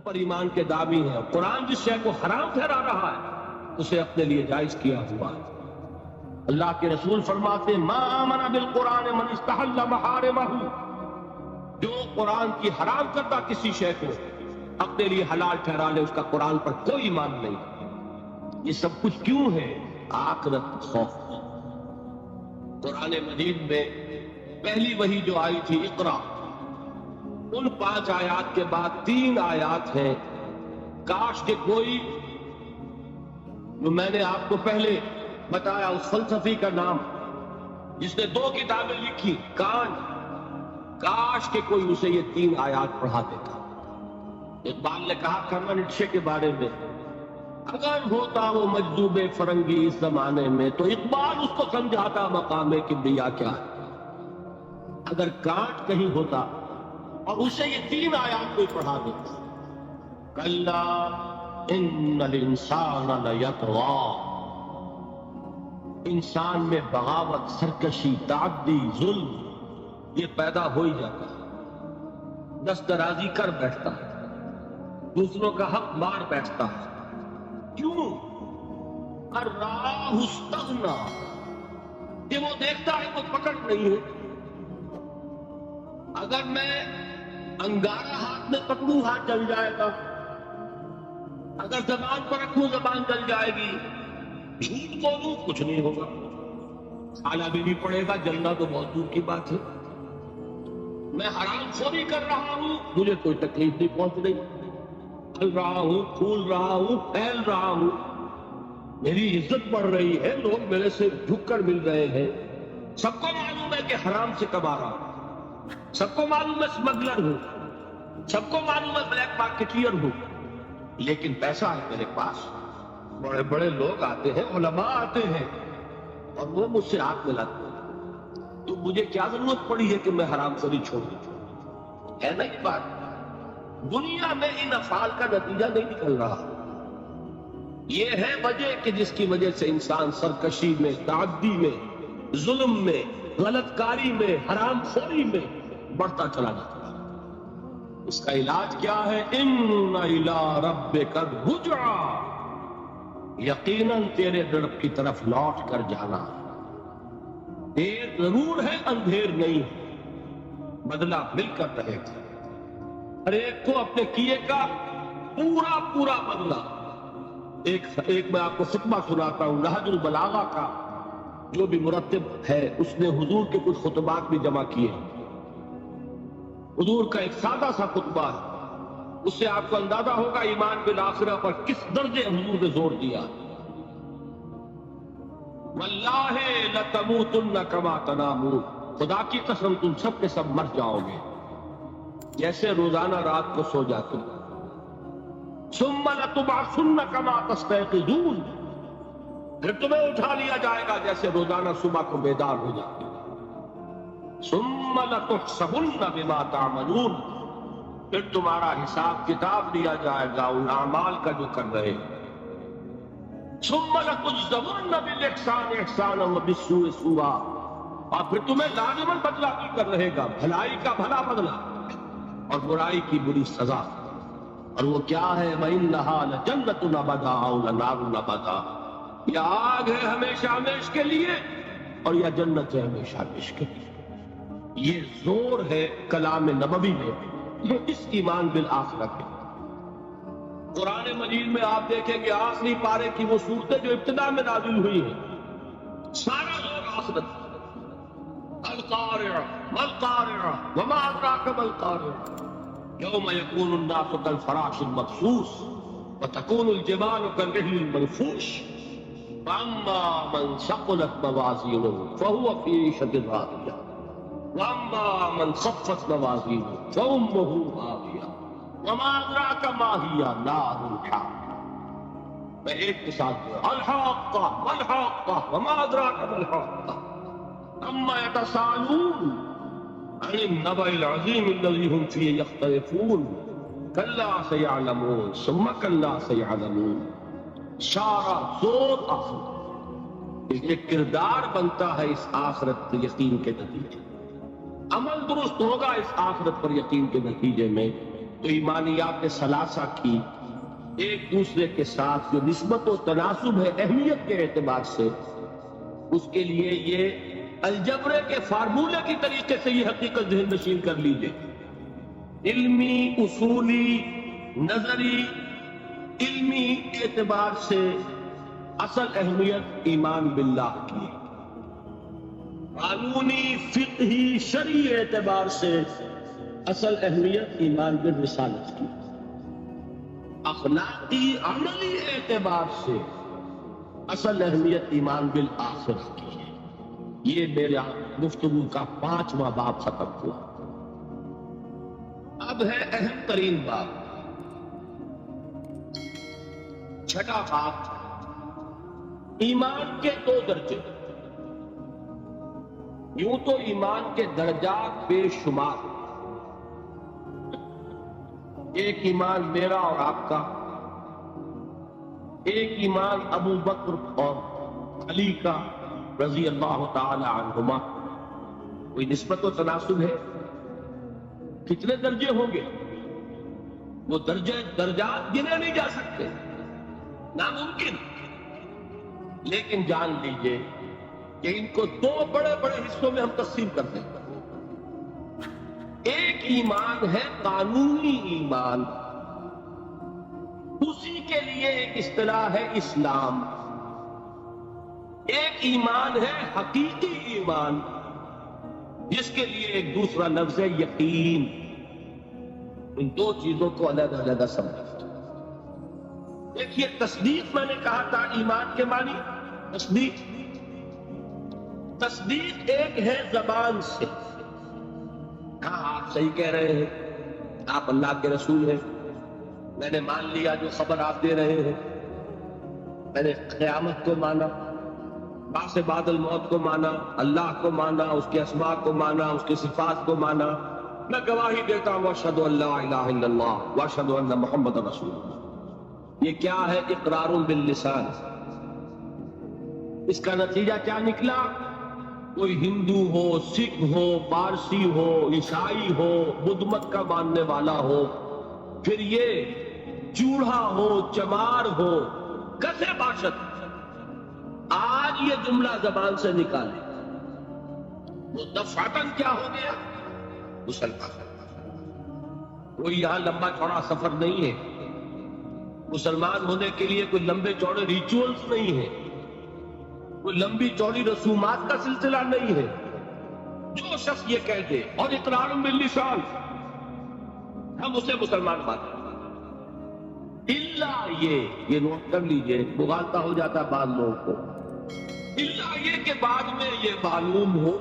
پر ایمان کے دامی ہیں. قرآن جس شے کو حرام ٹھہرا رہا ہے اسے اپنے لیے جائز کیا ہوا ہے. اللہ کے رسول فرماتے ہیں ما آمن بالقرآن من استحل محارمہ، جو قرآن کی حرام کردہ کسی شے کو اپنے لیے حلال ٹھہرا لے اس کا قرآن پر کوئی ایمان نہیں. یہ سب کچھ کیوں ہے؟ آخرت خوف. قرآن مجید میں پہلی وحی جو آئی تھی اقرا، ان 5 آیات کے بعد 3 آیات ہیں. کاش کہ کوئی، جو میں نے آپ کو پہلے بتایا اس فلسفی کا نام جس نے 2 کتابیں لکھی، کاش کہ کوئی اسے یہ 3 آیات پڑھا دیتا. اقبال نے کہا کرمن اٹشے کے بارے میں، اگر ہوتا وہ مجذوب فرنگی اس زمانے میں تو اقبال اس کو سمجھاتا مقام کبریا کیا ہے. اگر کانٹ کہیں ہوتا اور اسے یہ 3 آیات کوئی پڑھا دیتا، کلا ان الانسان لیطغی، انسان میں بغاوت، سرکشی، تعدی، ظلم یہ پیدا ہو ہی جاتا ہے. دست درازی کر بیٹھتا ہے، دوسروں کا حق مار بیٹھتا ہے. کیوں؟ الراہ استغنا، کہ وہ دیکھتا ہے کوئی پکڑ نہیں ہے. اگر میں انگارہ ہاتھ میں پکڑوں ہاتھ جل جائے گا، اگر زبان پر رکھوں زبان جل جائے گی، جھوٹ بولوں کچھ نہیں ہوگا، کھانا بھی نہیں پڑے گا، جلنا تو بہت دور کی بات ہے. میں حرام خوری کر رہا ہوں، مجھے کوئی تکلیف نہیں پہنچ رہی، پھل رہا ہوں، پھول رہا ہوں، پھیل رہا ہوں، میری عزت بڑھ رہی ہے، لوگ میرے سے جھک کر مل رہے ہیں. سب کو معلوم ہے کہ حرام سے کما رہا ہوں، سب کو معلوم ہے اسمگلر ہوں، سب کو معلوم ہے بلیک مارکیٹیئر ہوں، لیکن پیسہ ہے میرے پاس. بڑے بڑے لوگ آتے ہیں، علماء آتے ہیں اور وہ مجھ سے ہاتھ ملاتے ہیں. تو مجھے کیا ضرورت پڑی ہے کہ میں حرام خوری چھوڑ دوں؟ ہے نا یہ بات؟ دنیا میں ان افعال کا نتیجہ نہیں نکل رہا. یہ ہے وجہ کہ جس کی وجہ سے انسان سرکشی میں، تعدی میں، ظلم میں، غلط کاری میں، حرام خوری میں بڑھتا چلا جاتا ہے. اس کا علاج کیا ہے؟ ان الی ربک الرجعی، یقیناً تیرے رب کی طرف لوٹ کر جانا. دیر ضرور ہے، اندھیر نہیں ہے، بدلہ مل کر رہے گا. ہر ایک کو اپنے کیے کا پورا پورا بدلہ. ایک میں آپ کو خطبہ سناتا ہوں نہج البلاغہ کا، جو بھی مرتب ہے اس نے حضور کے کچھ خطبات بھی جمع کیے. حضور کا ایک سادہ سا خطبہ ہے، اس سے آپ کو اندازہ ہوگا ایمان بالآخرہ پر کس درجے حضور نے زور دیا. واللہ لتموتن کما تنامون، خدا کی قسم تم سب کے سب مر جاؤ گے جیسے روزانہ رات کو سو جاتے. ثم لتبعثن کما تستيقظون، پھر تمہیں اٹھا لیا جائے گا جیسے روزانہ صبح کو بیدار ہو جاتے. ثم لتحسبن بما تعملون، پھر تمہارا حساب کتاب لیا جائے گا ان اعمال کا جو کر رہے. ثم لتجزون بالاحسان احسانا وبالسوء سوءا، اور پھر تمہیں لازماً بدلہ بھی کر رہے گا، بھلائی کا بھلا بدلہ اور برائی کی بری سزا. اور وہ کیا ہے؟ وَإِنَّهَا لَجَنَّةٌ أَبَدًا أَوْ لَنَارٌ أَبَدًا، یا آگ ہے ہمیشہ ہمیش کے لیے اور یا جنت ہے ہمیشہ ہمیش کے لیے. یہ زور ہے کلام نبوی میں اس ایمان بالآخرت میں. قرآن مجید میں آپ دیکھیں گے آخری پارے کی وہ صورتیں جو ابتدا میں نازل ہوئی ہیں، سارا زور آخرت. القارعہ ما القارعہ وما ادراک ما القارعہ، یوم یکون الناس کالفراش المبثوث وتکون الجبال کالعہن المنفوش، فاما من ثقلت موازینہ فہو فی عیشۃ راضیہ واما من خفت موازینہ فامہ ہاویہ وما ادراک ما ہی نار حامیہ. میں ایک مثال دوں، الحاقہ والحاقہ وما ادراک ما الحاقہ اما یتساءلون عن النبأ العظیم الذی هم فیہ یختلفون کلا سیعلمون ثم کلا سیعلمون. سارا زور آخرت، ایک کردار بنتا ہے اس آخرت پر یقین کے نتیجے، عمل درست ہوگا اس آخرت پر یقین کے نتیجے میں. تو ایمانیات ثلاثہ کی ایک دوسرے کے ساتھ جو نسبت و تناسب ہے اہمیت کے اعتبار سے، اس کے لیے یہ الجبرے کے فارمولے کی طریقے سے یہ حقیقت ذہن نشین کر لیجئے، علمی، اصولی، نظری، علمی اعتبار سے اصل اہمیت ایمان باللہ کی ہے، قانونی، فقہی، شرعی اعتبار سے اصل اہمیت ایمان بالرسالت کی، اخلاقی، عملی اعتبار سے اصل اہمیت ایمان بالآخرہ کی ہے۔ یہ میرا گفتگو کا 5واں باب ختم ہوا۔ اب ہے اہم ترین باب، 6واں باب، ایمان کے 2 درجے۔ یوں تو ایمان کے درجات بے شمار، ایک ایمان میرا اور آپ کا، ایک ایمان ابو بکر اور علی کا رضی اللہ تعالی عنہما، کوئی نسبت و تناسب ہے؟ کتنے درجے ہوں گے؟ وہ درجات گنے نہیں جا سکتے، ناممکن۔ لیکن جان لیجئے کہ ان کو 2 بڑے بڑے حصوں میں ہم تقسیم کر دیں۔ ایک ایمان ہے قانونی ایمان، اسی کے لیے ایک اصطلاح ہے اسلام۔ ایک ایمان ہے حقیقی ایمان، جس کے لیے ایک دوسرا لفظ ہے یقین۔ ان 2 چیزوں کو علیحدہ علیحدہ سمجھیں۔ دیکھیے، تصدیق میں نے کہا تھا ایمان کے معنی، تصدیق ایک ہے زبان سے، ہاں آپ صحیح کہہ رہے ہیں، آپ اللہ کے رسول ہیں، میں نے مان لیا جو خبر آپ دے رہے ہیں، میں نے قیامت کو مانا، بعث بعد الموت کو مانا، اللہ کو مانا، اس کے اسماء کو مانا، اس کے صفات کو مانا، میں گواہی دیتا ہوں واشہد ان لا الہ الا اللہ واشہد ان محمد رسول اللہ۔ یہ کیا ہے؟ اقرار باللسان۔ اس کا نتیجہ کیا نکلا؟ کوئی ہندو ہو، سکھ ہو، پارسی ہو، عیسائی ہو، بدھ مت کا ماننے والا ہو، پھر یہ چوڑا ہو، چمار ہو، کسے باشد، آج یہ جملہ زبان سے نکالے، وہ دفعتاً کیا ہو گیا؟ مسلمان۔ کوئی یہاں لمبا چوڑا سفر نہیں ہے، مسلمان ہونے کے لیے کوئی لمبے چوڑے ریچولز نہیں ہے، کوئی لمبی چوڑی رسومات کا سلسلہ نہیں ہے۔ جو شخص یہ کہہ دے اور اقرار باللسان، ہم اسے مسلمان مانتے ہیں، الا یہ نوٹ کر لیجئے، مغالطہ ہو جاتا ہے بعض لوگوں کو، الا یہ کہ بعد میں یہ معلوم ہو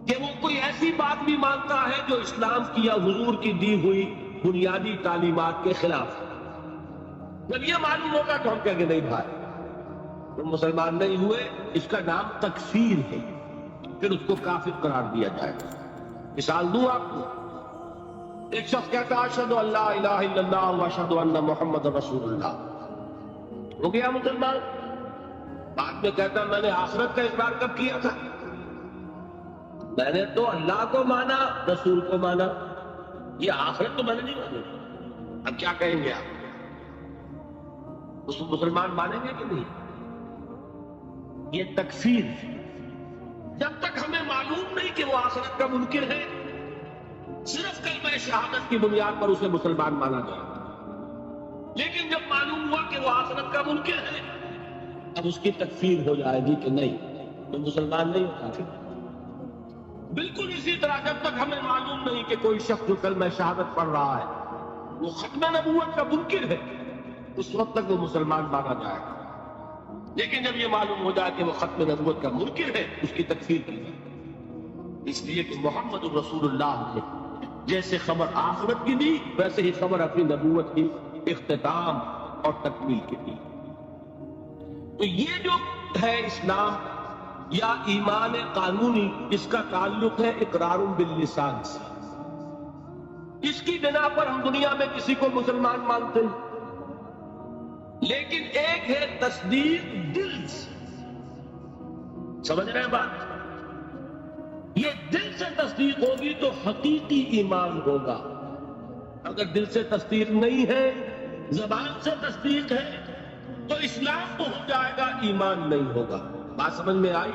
کہ وہ کوئی ایسی بات بھی مانتا ہے جو اسلام کی یا حضور کی دی ہوئی بنیادی تعلیمات کے خلاف ہے۔ جب یہ معلوم ہوگا تو ہم کہیں گے نہیں بھائی تم مسلمان نہیں ہوئے، اس کا نام تکفیر ہے، پھر اس کو کافر قرار دیا جائے گا۔ مثال دوں آپ کو، ایک شخص کہتا ہے اشہد ان لا الہ الا اللہ واشہد ان محمد رسول اللہ، ہو گیا مسلمان۔ بعد میں کہتا میں نے آخرت کا اقرار کب کیا تھا؟ میں نے تو اللہ کو مانا، رسول کو مانا، یہ آخرت تو میں نے نہیں مانی۔ اب کیا کہیں گے آپ؟ اس کو مسلمان مانیں گے کہ نہیں؟ یہ تکفیر ہے۔ جب تک ہمیں معلوم نہیں کہ وہ آخرت کا منکر ہے، صرف کلمہ شہادت کی بنیاد پر اسے مسلمان مانا جائے، لیکن جب معلوم ہوا کہ وہ آخرت کا منکر ہے، اب اس کی تکفیر ہو جائے گی کہ نہیں تو مسلمان نہیں ہوتا۔ بالکل اسی طرح جب تک ہمیں معلوم نہیں کہ کوئی شخص جو کلمہ شہادت پڑھ رہا ہے وہ ختم نبوت کا منکر ہے، اس وقت تک وہ مسلمان مانا جائے گا، لیکن جب یہ معلوم ہو جائے کہ وہ ختم نبوت کا منکر ہے، اس کی تکفیر کی جائے، اس لیے کہ محمد رسول اللہ نے جیسے خبر آخرت کی دی، ویسے ہی خبر اپنی نبوت کی اختتام اور تکمیل کی دی۔ تو یہ جو ہے اسلام یا ایمان قانونی، اس کا تعلق ہے اقرار باللسان سے۔ اس کی بنا پر ہم دنیا میں کسی کو مسلمان مانتے ہیں، لیکن ایک ہے تصدیق دل سے۔ سمجھ رہے ہیں بات؟ یہ دل سے تصدیق ہوگی تو حقیقی ایمان ہوگا، اگر دل سے تصدیق نہیں ہے، زبان سے تصدیق ہے، تو اسلام تو ہو جائے گا، ایمان نہیں ہوگا۔ بات سمجھ میں آئی؟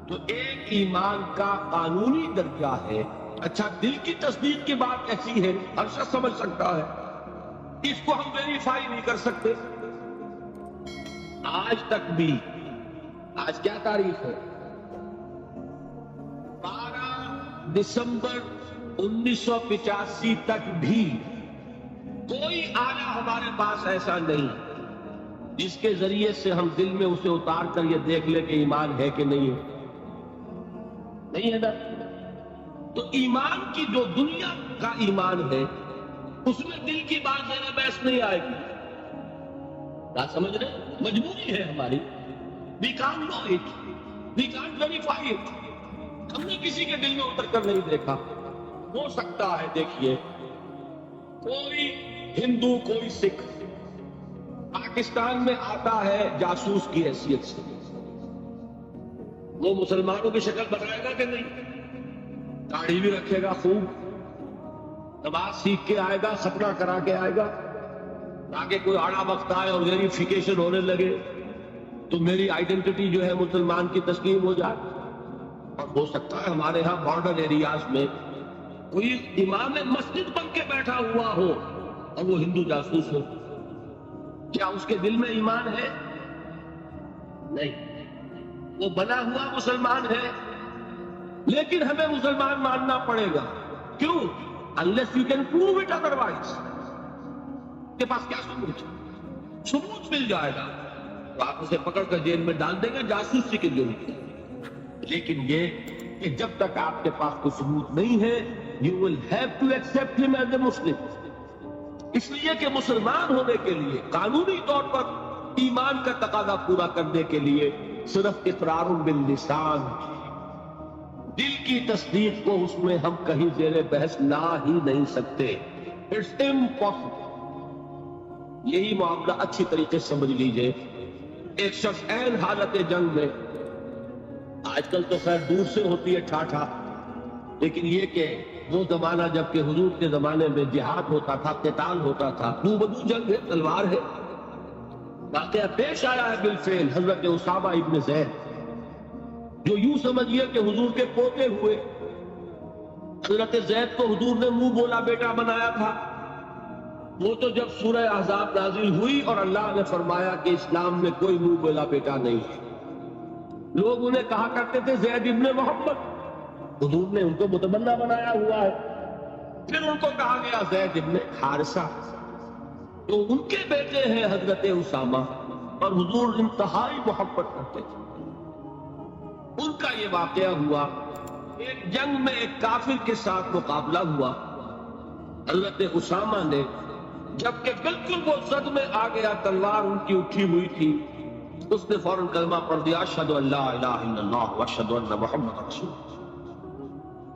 تو ایک ایمان کا قانونی درجہ ہے۔ اچھا، دل کی تصدیق کی بات ایسی ہے، ہر شخص سمجھ سکتا ہے، اس کو ہم ویریفائی نہیں کر سکتے۔ آج تک بھی، آج کیا تاریخ ہے؟ 12 دسمبر 1985 تک بھی کوئی آلہ ہمارے پاس ایسا نہیں جس کے ذریعے سے ہم دل میں اسے اتار کر یہ دیکھ لیں کہ ایمان ہے کہ نہیں ہے۔ نہیں ہے نا؟ تو ایمان کی جو دنیا کا ایمان ہے، اس میں دل کی بات ذرا بحث نہیں آئے گی۔ بات سمجھ رہے؟ مجبوری ہے ہماری۔ We can't know it. We can't verify it. ہم نے کسی کے دل میں اتر کر نہیں دیکھا۔ ہو سکتا ہے، دیکھیے، کوئی ہندو، کوئی سکھ پاکستان میں آتا ہے جاسوس کی حیثیت سے، وہ مسلمانوں کی شکل بنائے گا کہ نہیں؟ داڑھی بھی رکھے گا خوب، نماز سیکھ کے آئے گا، ختنہ کرا کے آئے گا، تاکہ کوئی آڑا وقت آئے اور ویریفیکیشن ہونے لگے تو میری آئیڈینٹی جو ہے مسلمان کی تسلیم ہو جائے۔ اور ہو سکتا ہے ہمارے ہاں بارڈر ایریاز میں کوئی امام مسجد بن کے بیٹھا ہوا ہو اور وہ ہندو جاسوس ہو۔ کیا اس کے دل میں ایمان ہے؟ نہیں، وہ بنا ہوا مسلمان ہے، لیکن ہمیں مسلمان ماننا پڑے گا۔ کیوں؟ unless you can prove it otherwise۔ کے پاس کیا ثبوت مل جائے گا تو آپ اسے پکڑ کر جیل میں ڈال دیں گے، جاسوسی کے لیے۔ لیکن یہ کہ جب تک آپ کے پاس کوئی ثبوت نہیں ہے، you will have to accept him as a Muslim۔ اس لیے کہ مسلمان ہونے کے لیے قانونی طور پر ایمان کا تقاضا پورا کرنے کے لیے صرف اقرار باللسان، دل کی تصدیق کو اس میں ہم کہیں زیر بحث لا ہی نہیں سکتے۔ It's impossible. یہی معاملہ اچھی طریقے سے سمجھ لیجئے۔ ایک شخص عین حالت جنگ میں، آج کل تو خیر دور سے ہوتی ہے ٹھاٹھا، لیکن یہ کہ وہ زمانہ جب کہ حضور کے زمانے میں جہاد ہوتا تھا، قتال ہوتا تھا، دو بدو جنگ ہے، تلوار ہے۔ واقعہ پیش آیا ہے بالفعل حضرت اسامہ ابن زید، جو یوں سمجھیے کہ حضور کے پوتے ہوئے۔ حضرت زید کو حضور نے منہ بولا بیٹا بنایا تھا۔ وہ تو جب سورہ احزاب نازل ہوئی اور اللہ نے فرمایا کہ اسلام میں کوئی منہ بولا بیٹا نہیں ہے، لوگ انہیں کہا کرتے تھے زید ابن محمد۔ حضور نے ان کو متبنہ بنایا ہوا ہے۔ پھر ان کو کہا گیا زید ابن حارثہ، تو ان کے بیٹے ہیں حضرت اسامہ، اور حضور انتہائی محبت کرتے تھے۔ ان کا یہ واقعہ ہوا، ایک جنگ میں ایک کافر کے ساتھ مقابلہ ہوا۔ حضرت اسامہ نے جبکہ بالکل وہ زد میں آ گیا، تلوار ان کی اٹھی ہوئی تھی، اس نے فوراً کلمہ پڑھ دیا، اشہد ان لا الہ الا اللہ واشہد ان محمد رسول اللہ۔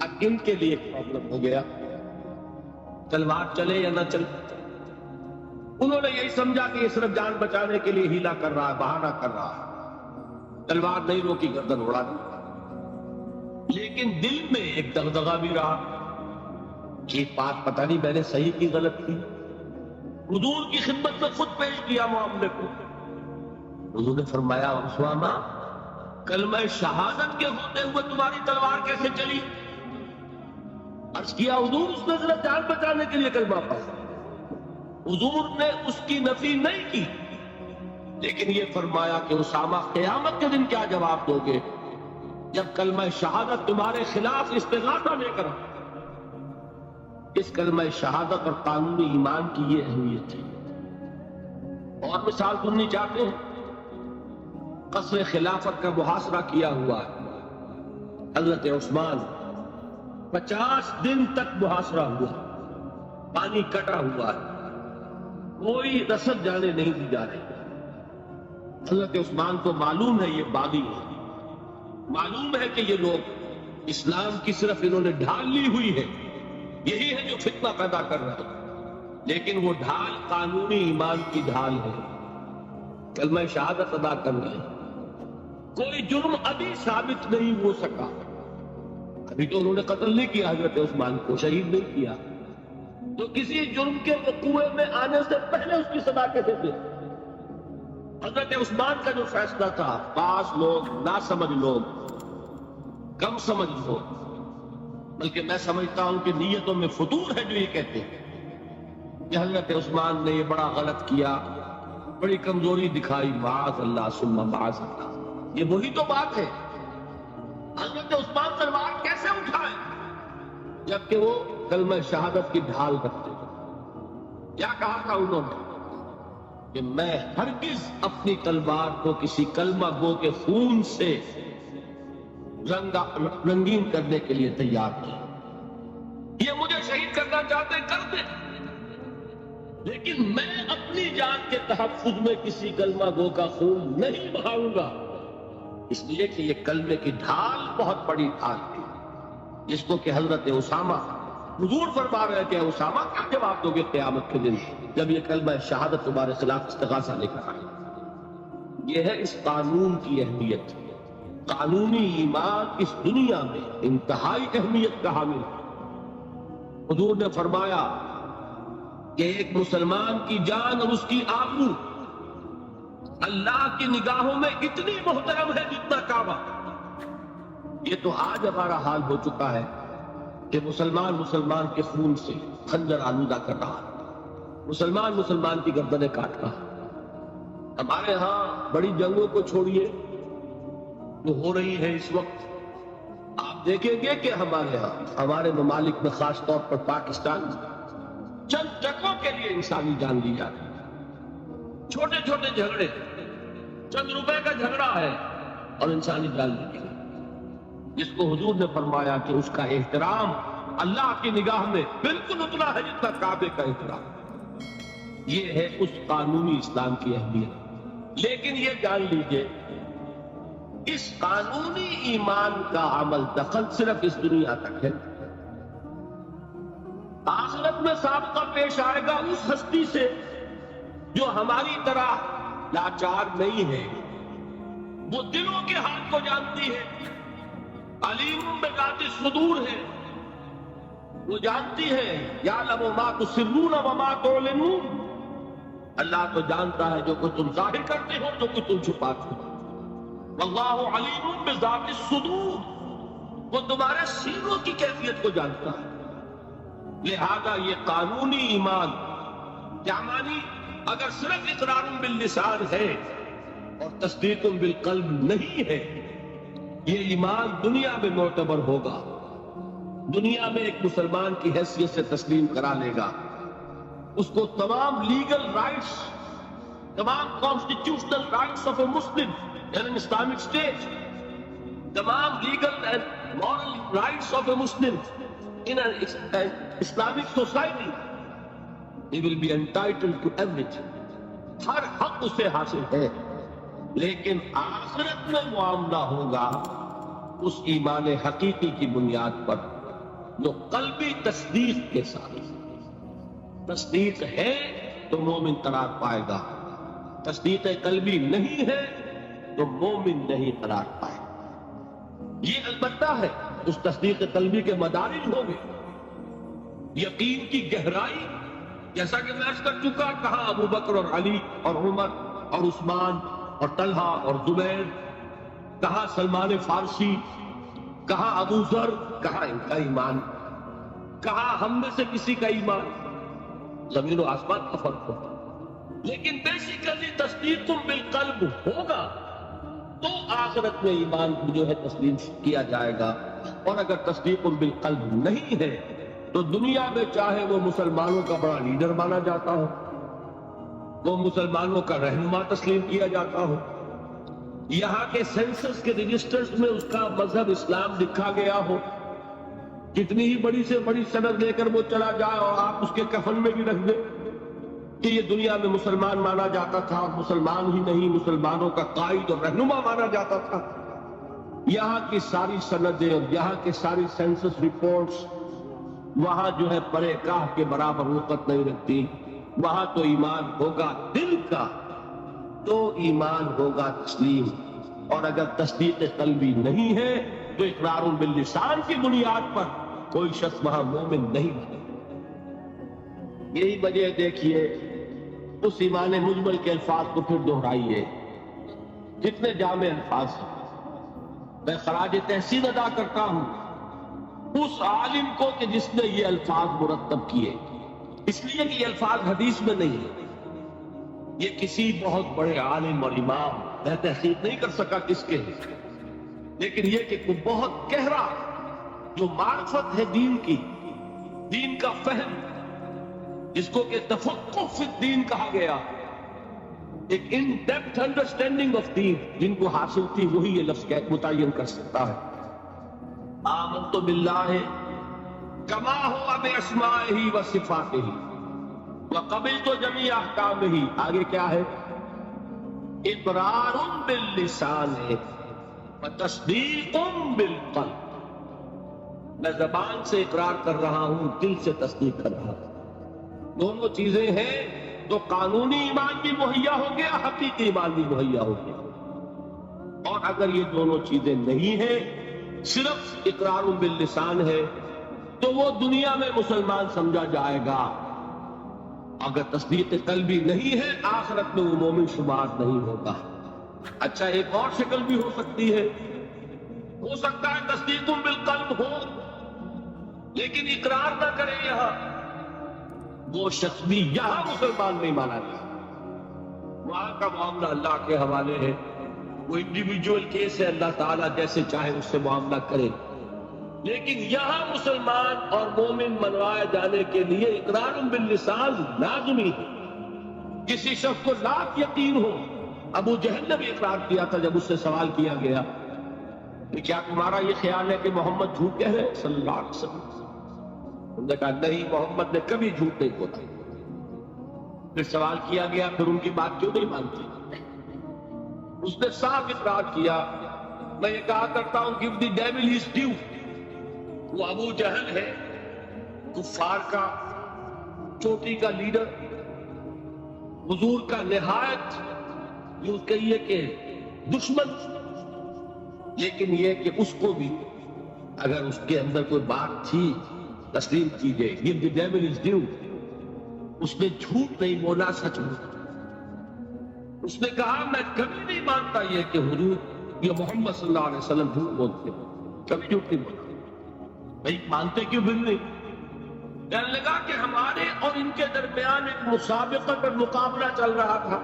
اب ان کے لیے ایک پرابلم ہو گیا، تلوار چلے یا نہ چلے۔ انہوں نے یہی سمجھا کہ یہ صرف جان بچانے کے لیے ہیلا کر رہا ہے، بہانہ کر رہا ہے، تلوار نہیں روکی، گردن اڑا دی۔ لیکن دل میں ایک دغدغہ بھی رہا کہ بات پتہ نہیں میں نے صحیح کی غلط کی۔ حضور کی خدمت میں خود پیش کیا معاملے کو۔ حضور نے فرمایا اسامہ، کلمہ شہادت کے ہوتے ہوئے تمہاری تلوار کیسے چلی؟ عرض کیا حضور اس نے صرف جان بچانے کے لیے کلمہ پڑھا۔ حضور نے اس کی نفی نہیں کی، لیکن یہ فرمایا کہ اسامہ قیامت کے دن کیا جواب دو گے جب کلمہ شہادت تمہارے خلاف استغاثہ لے کر۔ اس کلمہ شہادت اور قانونی ایمان کی یہ اہمیت ہے۔ اور مثال سننی چاہتے ہیں؟ قصر خلافت کا محاصرہ کیا ہوا ہے۔ حضرت عثمان 50 دن تک محاصرہ ہوا، پانی کٹا ہوا ہے، کوئی رسد جانے نہیں دی جا رہی۔ حضرت عثمان کو معلوم ہے یہ باغی ہے، معلوم ہے کہ یہ لوگ اسلام کی صرف انہوں نے ڈھال لی ہوئی ہے، یہی ہے جو فتنہ پیدا کر رہا ہے، لیکن وہ ڈھال قانونی ایمان کی ڈھال ہے، کلمہ شہادت ادا کر رہے ہیں۔ کوئی جرم ابھی ثابت نہیں ہو سکا، ابھی تو انہوں نے قتل نہیں کیا حضرت عثمان کو، شہید نہیں کیا، تو کسی جرم کے وقوع میں آنے سے پہلے اس کی سزا کہتے تھے. حضرت عثمان کا جو فیصلہ تھا، بعض لوگ ناسمجھ لوگ، کم سمجھ لوگ، بلکہ میں سمجھتا ہوں کہ نیتوں میں فتور ہے جو یہ کہتے ہیں کہ حضرت عثمان نے یہ بڑا غلط کیا، بڑی کمزوری دکھائی. معاذ اللہ ثم معاذ اللہ. یہ وہی تو بات ہے. حضرت عثمان تلوار کیسے اٹھائے جبکہ وہ کلمہ شہادت کی ڈھال رکھتے تھے؟ کیا کہا تھا انہوں نے کہ میں ہرگز اپنی تلوار کو کسی کلمہ گو کے خون سے رنگین کرنے کے لیے تیار نہیں. یہ مجھے شہید کرنا چاہتے کر دیں، لیکن میں اپنی جان کے تحفظ میں کسی کلمہ گو کا خون نہیں بہاؤں گا، اس لیے کہ یہ کلمے کی ڈھال بہت بڑی ڈھال تھی، جس کو کہ حضرت اسامہ، حضور فرما رہے کہ اسامہ کیا جواب دو گے قیامت کے دن جب یہ کلمہ شہادت تمہارے خلاف استغاثہ لے کر آئے. یہ ہے اس قانون کی اہمیت. قانونی ایمان اس دنیا میں انتہائی اہمیت کا حامل ہے. حضور نے فرمایا کہ ایک مسلمان کی جان اور اس کی آبرو اللہ کی نگاہوں میں اتنی محترم ہے جتنا کعبہ. یہ تو آج ہمارا حال ہو چکا ہے کہ مسلمان کے خون سے خنجر آلودہ کر رہا ہے، مسلمان کی گردنیں کاٹ رہا ہے. ہمارے ہاں بڑی جنگوں کو چھوڑیے جو ہو رہی ہے اس وقت، آپ دیکھیں گے کہ ہمارے ہاں، ہمارے ممالک میں، خاص طور پر پاکستان، چند ٹکوں کے لیے انسانی جان لی جاتی ہے. چھوٹے چھوٹے جھگڑے، چند روپے کا جھگڑا ہے اور انسانی جان لی گئی، جس کو حضور نے فرمایا کہ اس کا احترام اللہ کی نگاہ میں بالکل اتنا ہے جتنا کعبے کا احترام. یہ ہے اس قانونی اسلام کی اہمیت. لیکن یہ جان لیجئے اس قانونی ایمان کا عمل دخل صرف اس دنیا تک ہے. آخرت میں سابقہ پیش آئے گا اس ہستی سے جو ہماری طرح لاچار نہیں ہے، وہ دلوں کے حال کو جانتی ہے، علیم بذات الصدور ہے، وہ جانتی ہے یعلم ما تسرون وما تعلنون. اللہ تو جانتا ہے جو کچھ تم ظاہر کرتے ہو، جو کچھ تم چھپاتے ہو. واللہ علیم بذات الصدور، وہ تمہارے سینوں کی کیفیت کو جانتا ہے. لہذا یہ قانونی ایمان کیا مانی؟ اگر صرف اقرار باللسان ہے اور تصدیق بالقلب نہیں ہے، یہ ایمان دنیا میں معتبر ہوگا، دنیا میں ایک مسلمان کی حیثیت سے تسلیم کرا لے گا. اس کو تمام لیگل رائٹس، تمام constitutional rights of a Muslim in an Islamic state, تمام legal and moral rights of a Muslim in an Islamic society, he will be entitled to everything. ہر حق اسے حاصل ہے. لیکن آخرت میں معاملہ ہوگا اس ایمان حقیقی کی بنیاد پر جو قلبی تصدیق کے ساتھ. تصدیق ہے تو مومن قرار پائے گا، تصدیق قلبی نہیں ہے تو مومن نہیں قرار پائے. یہ البتہ ہے اس تصدیق قلبی کے مدارج ہوں گے. یقین کی گہرائی، جیسا کہ میں عرض کر چکا، کہاں ابو بکر اور علی اور عمر اور عثمان اور طلحہ اور زبیر، کہاں سلمان فارسی، کہاں ابو ذر، کہاں ان کا ایمان، کہاں ہم میں سے کسی کا ایمان. زمین و آسمان کا فرق ہوتا. لیکن بیسیکلی تصدیق بالقلب ہوگا تو آخرت میں ایمان جو ہے تسلیم کیا جائے گا. اور اگر تصدیق بالقلب نہیں ہے تو دنیا میں چاہے وہ مسلمانوں کا بڑا لیڈر مانا جاتا ہو، وہ مسلمانوں کا رہنما تسلیم کیا جاتا ہو، یہاں کے سینسس کے رجسٹرز میں اس کا مذہب اسلام لکھا گیا ہو، کتنی ہی بڑی سے بڑی سند لے کر وہ چلا جائے اور آپ اس کے کفن میں بھی رکھ دیں کہ یہ دنیا میں مسلمان مانا جاتا تھا، اور مسلمان ہی نہیں مسلمانوں کا قائد اور رہنما مانا جاتا تھا. یہاں کی ساری سندیں اور یہاں کے ساری سینسس رپورٹس وہاں جو ہے پرے کاہ کے برابر وقت نہیں رکھتی. وہاں تو ایمان ہوگا دل کا، تو ایمان ہوگا تسلیم. اور اگر تصدیق قلبی نہیں ہے تو اقرار باللسان کی بنیاد پر کوئی شخص وہاں مومن نہیں بنے. یہی وجہ دیکھیے اس ایمان مجمل کے الفاظ کو پھر دہرائیے، کتنے جامع الفاظ ہیں۔ میں خراج تحسین ادا کرتا ہوں اس عالم کو کہ جس نے یہ الفاظ مرتب کیے، اس لیے کہ یہ الفاظ حدیث میں نہیں ہے، یہ کسی بہت بڑے عالم اور امام میں تحقیق نہیں کر سکا کس کے ہیں، لیکن یہ کہ کوئی بہت گہرا جو معرفت ہے دین کی، دین کا فہم، جس کو کہ تفقہ فی الدین کہا گیا، ایک ان ڈیپتھ انڈرسٹینڈنگ آف دین جن کو حاصل تھی، وہی یہ لفظ متعین کر سکتا ہے۔ آمنت باللہ کما ہوا باسمائہ و صفاتہ وقبلت جمیع احکامہ، آگے کیا ہے؟ اقرار باللسان وتصدیق بالقلب، میں زبان سے اقرار کر رہا ہوں، دل سے تصدیق کر رہا ہوں۔ دونوں چیزیں ہیں تو قانونی ایمان بھی مہیا ہو گیا، حقیقی ایمان بھی مہیا ہو گیا۔ اور اگر یہ دونوں چیزیں نہیں ہیں، صرف اقرار باللسان ہے، تو وہ دنیا میں مسلمان سمجھا جائے گا، اگر تصدیق قلبی نہیں ہے آخرت میں وہ مومن شمار نہیں ہوگا۔ اچھا، ایک اور شکل بھی ہو سکتی ہے، ہو سکتا ہے تصدیق بالقلب ہو لیکن اقرار نہ کرے، یہاں وہ شخص بھی یہاں مسلمان نہیں مانا جائے، وہاں کا معاملہ اللہ کے حوالے ہے، وہ انڈیویجول کیس ہے، اللہ تعالیٰ جیسے چاہے اس سے معاملہ کرے، لیکن یہاں مسلمان اور مومن منوائے جانے کے لیے اقرار باللسان لازمی ہے۔ کسی شخص کو لاکھ یقین ہو، ابو جہل نے بھی اقرار کیا تھا جب اس سے سوال کیا گیا کہ کیا تمہارا یہ خیال ہے کہ محمد جھوٹ کہہ رہے صلی اللہ علیہ وسلم؟ انہوں نے کہا نہیں، محمد نے کبھی جھوٹ نہیں بولا۔ پھر سوال کیا گیا پھر ان کی بات کیوں نہیں مانتی؟ اس نے صاف اقرار کیا، میں یہ کہا کرتا ہوں give the devil his due۔ وہ ابو جہل ہے، کفار کا چوٹی کا لیڈر، حضور کا نہایت یوں کہیے کہ دشمن، لیکن یہ کہ اس کو بھی اگر اس کے اندر کوئی بات تھی تسلیم کیجئے، give the devil his due۔ اس نے جھوٹ نہیں بولا، سچ بولا۔ اس نے کہا میں کبھی نہیں مانتا یہ کہ حضور یہ محمد صلی اللہ علیہ وسلم جھوٹ بولتے، کبھی جھوٹ نہیں بولا۔ بھائی مانتے کیوں پھر نہیں؟ کہنے لگا کہ ہمارے اور ان کے درمیان ایک مسابقت اور مقابلہ چل رہا تھا۔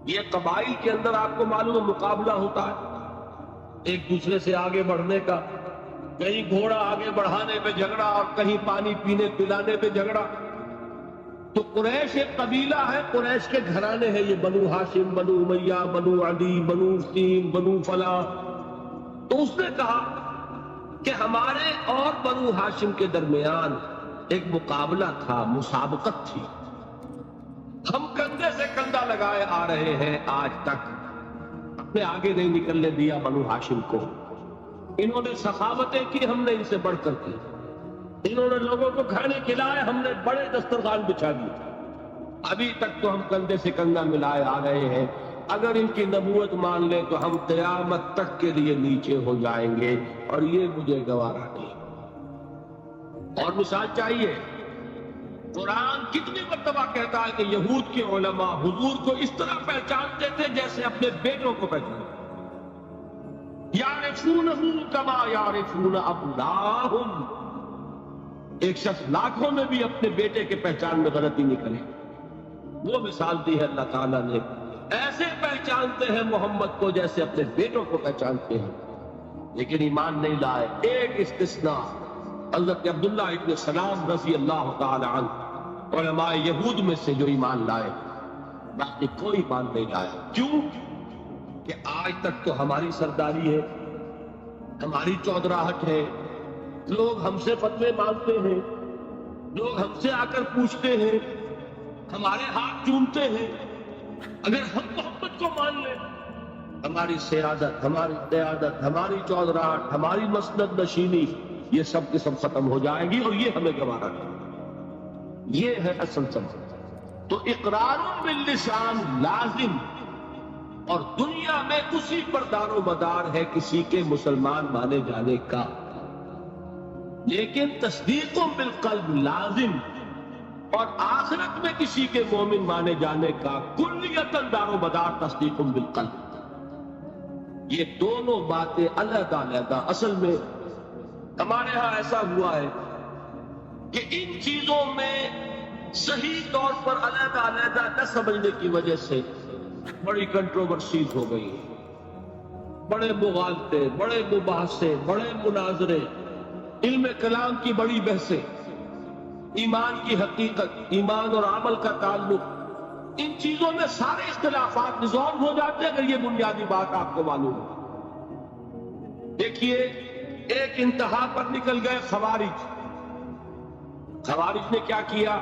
یہ قبائل کے اندر آپ کو معلوم ہے مقابلہ ہوتا ہے ایک دوسرے سے آگے بڑھنے کا، کہیں گھوڑا آگے بڑھانے پہ جھگڑا اور کہیں پانی پینے پلانے پہ جھگڑا۔ تو قریش ایک قبیلہ ہے، قریش کے گھرانے ہیں، یہ بنو ہاشم، بنو امیہ، بنو عدی، بنو سیم، بنو فلاں۔ تو اس نے کہا کہ ہمارے اور بنو ہاشم کے درمیان ایک مقابلہ تھا، مسابقت تھی، ہم کندھے سے کندھا لگائے آ رہے ہیں آج تک، اپنے آگے نہیں نکلنے دیا بنو ہاشم کو۔ انہوں نے سخاوتیں کی، ہم نے ان سے بڑھ کر کی، انہوں نے لوگوں کو کھانے کھلائے، ہم نے بڑے دسترخوان بچھا دیے، ابھی تک تو ہم کندھے سے کندھا ملائے آ رہے ہیں، اگر ان کی نبوت مان لیں تو ہم قیامت تک کے لیے نیچے ہو جائیں گے، اور یہ مجھے گوارا نہیں۔ اور مثال چاہیے، قرآن کتنی مرتبہ کہتا ہے کہ یہود کے علماء حضور کو اس طرح پہچانتے تھے جیسے اپنے بیٹوں کو پہچانتے، یعرفونہ کما یعرفون ابناءہم۔ ایک شخص لاکھوں میں بھی اپنے بیٹے کے پہچان میں غلطی نہیں کرے، وہ مثال دی ہے اللہ تعالیٰ نے، ایسے پہچانتے ہیں محمد کو جیسے اپنے بیٹوں کو پہچانتے ہیں، لیکن ایمان نہیں لائے۔ ایک استثناء، حضرت عبداللہ ابن سلام رضی اللہ تعالی عنہ، علماء یہود میں سے جو ایمان لائے، باقی کوئی ایمان نہیں لایا۔ کیوں؟ کہ آج تک تو ہماری سرداری ہے، ہماری چودراہٹ ہے، لوگ ہم سے فتوے مانگتے ہیں، لوگ ہم سے آ کر پوچھتے ہیں، ہمارے ہاتھ چومتے ہیں، اگر ہم محمد کو مان لیں، ہماری سیادت، ہماری قیادت، ہماری چودراہٹ، ہماری مسند نشینی، یہ سب کے سب ختم ہو جائے گی، اور یہ ہمیں گوارا نہیں۔ یہ ہے اصل سبب۔ تو اقرار باللسان لازم، اور دنیا میں اسی پر دار و مدار ہے کسی کے مسلمان مانے جانے کا، لیکن تصدیق بالقلب لازم اور آخرت میں کسی کے مومن مانے جانے کا کلیتاً دار و مدار تصدیق بالقلب. یہ دونوں باتیں علیحدہ علیحدہ. اصل میں ہمارے ہاں ایسا ہوا ہے کہ ان چیزوں میں صحیح طور پر علیحدہ علیحدہ نہ سمجھنے کی وجہ سے بڑی کنٹروورسیز ہو گئی ہیں. بڑے مغالطے، بڑے مباحثے، بڑے مناظرے، علم کلام کی بڑی بحثیں، ایمان کی حقیقت، ایمان اور عمل کا تعلق، ان چیزوں میں سارے اختلافات ریزالو ہو جاتے ہیں اگر یہ بنیادی بات آپ کو معلوم ہو. دیکھیے، ایک انتہا پر نکل گئے خوارج. خوارج نے کیا کیا؟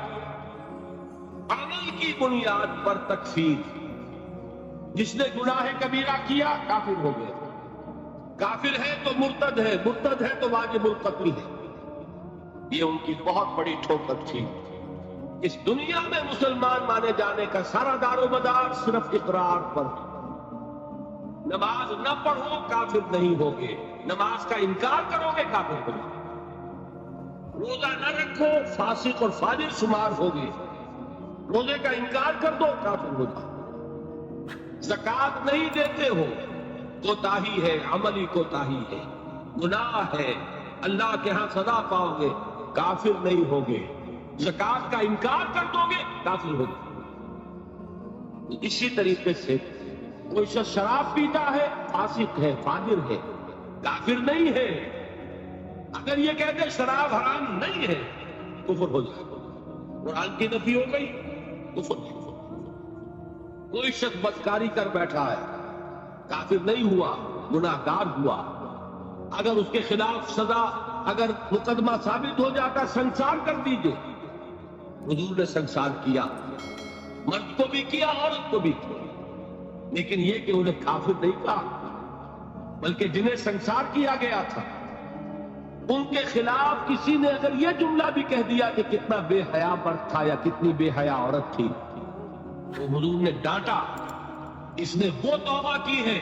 عمل کی بنیاد پر تکفیر. جس نے گناہ کبیرہ کیا کافر ہو گیا. کافر ہے تو مرتد ہے، مرتد ہے تو واجب القتل ہے. یہ ان کی بہت بڑی ٹھوکر تھی. اس دنیا میں مسلمان مانے جانے کا سارا دار و مدار صرف اقرار پر. نماز نہ پڑھو کافر نہیں ہوگے، نماز کا انکار کرو گے کافر ہوگے. روزہ نہ رکھو فاسق اور فاجر شمار ہوگے، روزے کا انکار کر دو کافر ہو جاؤ. زکوٰۃ نہیں دیتے ہو کوتاہی ہے، عملی کوتاہی ہے، گناہ ہے، اللہ کے ہاں سزا پاؤ گے، کافر نہیں ہوگے. زکوٰۃ کا انکار کر دو گے کافر ہو گے. اسی طریقے سے کوئی شخص شراب پیتا ہے فاسق ہے، فاجر ہے، کافر نہیں ہے. اگر یہ کہتے شراب حرام نہیں ہے کفر ہو جائے گا. قرآن کی نفی ہو گئی، کفر نہیں. کوئی شخص بدکاری کر بیٹھا ہے، کافر نہیں ہوا، گناہ گار ہوا. اگر اس کے خلاف سزا، اگر مقدمہ ثابت ہو جاتا سنسار کر دیجئے. حضور نے سنسار کیا، مرد کو بھی کیا، عورت کو بھی کیا. لیکن یہ کہ انہیں کافر نہیں کہا، بلکہ جنہیں سنسار کیا گیا تھا ان کے خلاف کسی نے اگر یہ جملہ بھی کہہ دیا کہ کتنا بے حیا مرد تھا یا کتنی بے حیا عورت تھی، تو حضور نے ڈانٹا. اس نے وہ توبہ کی ہے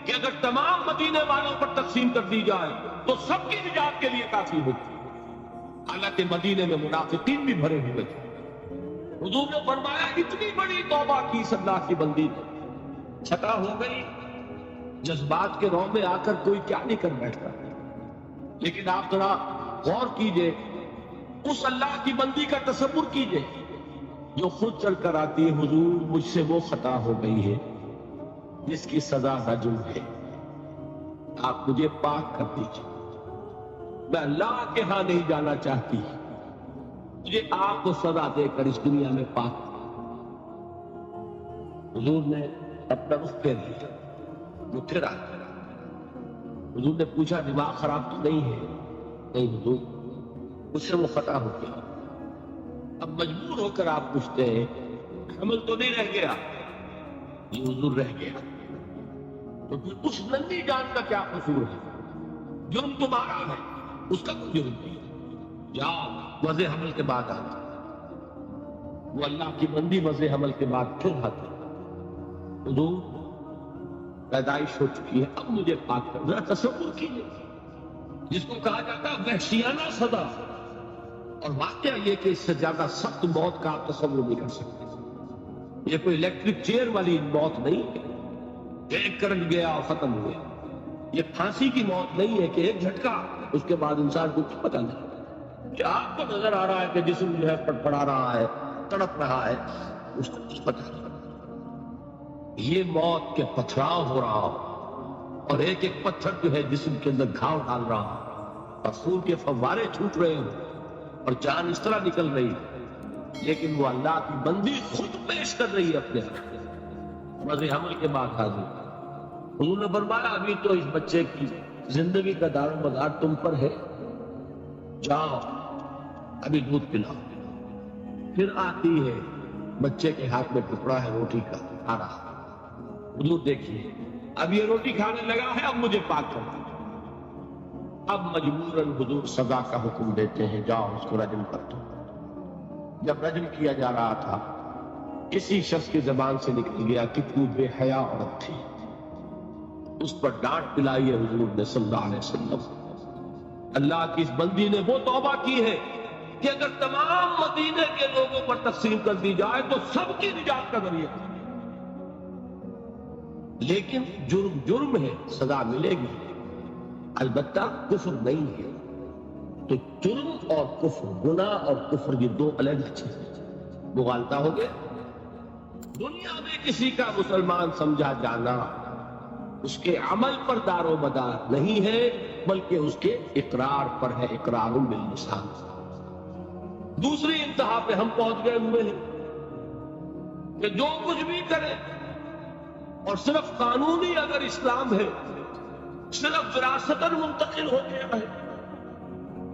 کہ اگر تمام مدینے والوں پر تقسیم کر دی جائے تو سب کی نجات کے لیے کافی ہوتی. حالانکہ مدینے میں منافقین بھی بھرے ہوئے تھے. حضور نے فرمایا اتنی بڑی توبہ کی اس اللہ کی بندی نے، چھٹا ہو گئی. جذبات کے رو میں آ کر کوئی کیا نہیں کر بیٹھتا. لیکن آپ ذرا غور کیجئے، اس اللہ کی بندی کا تصور کیجئے جو خود چل کر آتی ہے، حضور مجھ سے وہ خطا ہو گئی ہے جس کی سزا رجم ہے، آپ مجھے پاک کر دیجئے. میں اللہ کے ہاں نہیں جانا چاہتی، مجھے آپ کو سزا دے کر اس دنیا میں پاک. حضور نے اپنا رخ پھیر لیا، وہ پھر آ گیا. حضور نے پوچھا دماغ خراب تو نہیں ہے؟ نہیں حضور، مجھ سے وہ خطا ہو گیا. اب مجبور ہو کر آپ پوچھتے ہیں حمل تو نہیں رہ گیا؟ یہ حضور رہ گیا. تو پھر اس ننھی جان کا کیا قصور ہے؟ جرم تمہارا ہے، اس کا کوئی جرم نہیں. جاؤ وضع حمل کے بعد آتا. وہ اللہ کی بندی وضع حمل کے بعد پھر آتے. حضور پیدائش ہو چکی ہے، اب مجھے پاک کر. ذرا تصور کیجیے، جس کو کہا جاتا ہے وحشیانہ سزا، اور واقعہ یہ کہ اس سے زیادہ سخت موت کا آپ تصور نہیں کر سکتے. یہ کوئی الیکٹرک چیئر والی موت نہیں ہے، ایک کرنٹ گیا اور ختم ہو گیا. یہ پھانسی کی موت نہیں ہے کہ ایک جھٹکا اس کے بعد انسان کو کچھ پتہ نہیں. کہ آپ کو نظر آ رہا ہے کہ جسم جو ہے پڑپڑا رہا ہے، تڑپ رہا ہے، اس کو کچھ پتہ نہیں. یہ موت کے پتھراؤ ہو رہا ہو، اور ایک ایک پتھر جو ہے جسم کے اندر گھاؤ ڈال رہا ہو، اور خون کے فوارے چھوٹ رہے ہوں، اور جان اس طرح نکل رہی ہے. لیکن وہ اللہ کی بندی خود پیش کر رہی ہے اپنے وضع حمل کے بعد حاضر. حضور نے فرمایا ابھی تو اس بچے کی زندگی کا دار و مدار تم پر ہے، جاؤ ابھی دودھ پلاؤ. پھر آتی ہے، بچے کے ہاتھ میں ٹکڑا ہے روٹی کا، کھا رہا. حضور دیکھیے اب یہ روٹی کھانے لگا ہے، اب مجھے پاک کر دو. اب مجبوراً حضور سزا کا حکم دیتے ہیں، جاؤ اس کو رجم کر دو. جب رجم کیا جا رہا تھا، کسی شخص کی زبان سے نکل گیا کتنی بے حیا عورت تھی. اس پر ڈانٹ پلائی ہے حضور نے صلی اللہ علیہ وسلم. اللہ کی اس بندی نے وہ توبہ کی ہے کہ اگر تمام مدینے کے لوگوں پر تقسیم کر دی جائے تو سب کی نجات کا ذریعہ ہے۔ لیکن جرم جرم ہے، سزا ملے گی، البتہ کفر نہیں ہے۔ تو جرم اور کفر، گناہ اور کفر، یہ دو الگ چیزیں مغالطہ ہو گئے۔ دنیا میں کسی کا مسلمان سمجھا جانا اس کے عمل پر دار و مدار نہیں ہے، بلکہ اس کے اقرار پر ہے، اقرار باللسان۔ دوسری انتہا پہ ہم پہنچ گئے ہوئے ہیں کہ جو کچھ بھی کرے، اور صرف قانونی اگر اسلام ہے، صرف وراثتاً منتقل ہو گیا ہے،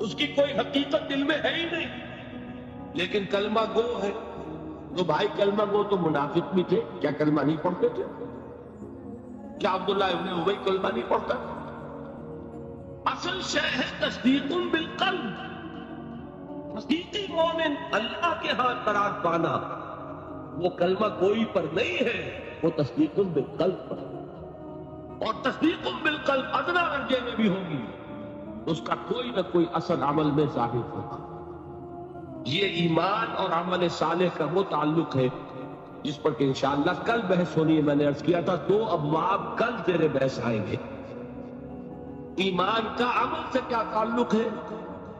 اس کی کوئی حقیقت دل میں ہے ہی نہیں، لیکن کلمہ گو ہے۔ تو بھائی کلمہ گو تو منافق بھی تھے، کیا کلمہ نہیں پڑھتے تھے؟ کیا عبداللہ ابن ابی کلمہ نہیں پڑھتا؟ اصل شے ہے تصدیق بالقلب۔ حقیقی مومن اللہ کے ہاں قرار پانا وہ کلمہ گوئی پر نہیں ہے، وہ تصدیق بالقلب پر۔ اور تصدیق بالقلب ادنا درجے میں بھی ہوگی، اس کا کوئی نہ کوئی اثر عمل میں ظاہر ہوگا۔ یہ ایمان اور عمل صالح کا وہ تعلق ہے جس پر کہ انشاءاللہ کل بحث ہونی ہے۔ میں نے عرض کیا تھا 2 ابواب کل تیرے بحث آئیں گے۔ ایمان کا عمل سے کیا تعلق ہے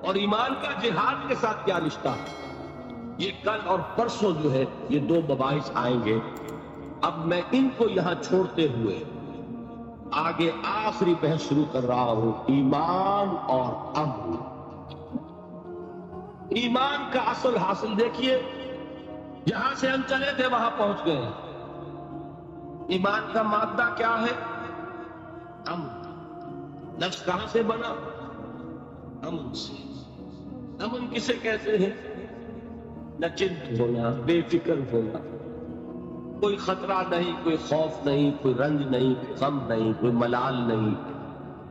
اور ایمان کا جہاد کے ساتھ کیا رشتہ ہے، یہ کل اور پرسوں جو ہے یہ 2 مباحث آئیں گے۔ اب میں ان کو یہاں چھوڑتے ہوئے آگے آخری بحث شروع کر رہا ہوں، ایمان اور عمل۔ ایمان کا اصل حاصل دیکھیے، جہاں سے ہم چلے تھے وہاں پہنچ گئے ہیں۔ ایمان کا مادہ کیا ہے؟ امن۔ نفس کہاں سے بنا؟ امن سے۔ امن کسے کہتے ہیں؟ نہ چنت ہونا، بے فکر ہونا، کوئی خطرہ نہیں، کوئی خوف نہیں، کوئی رنج نہیں، کوئی غم نہیں، کوئی ملال نہیں،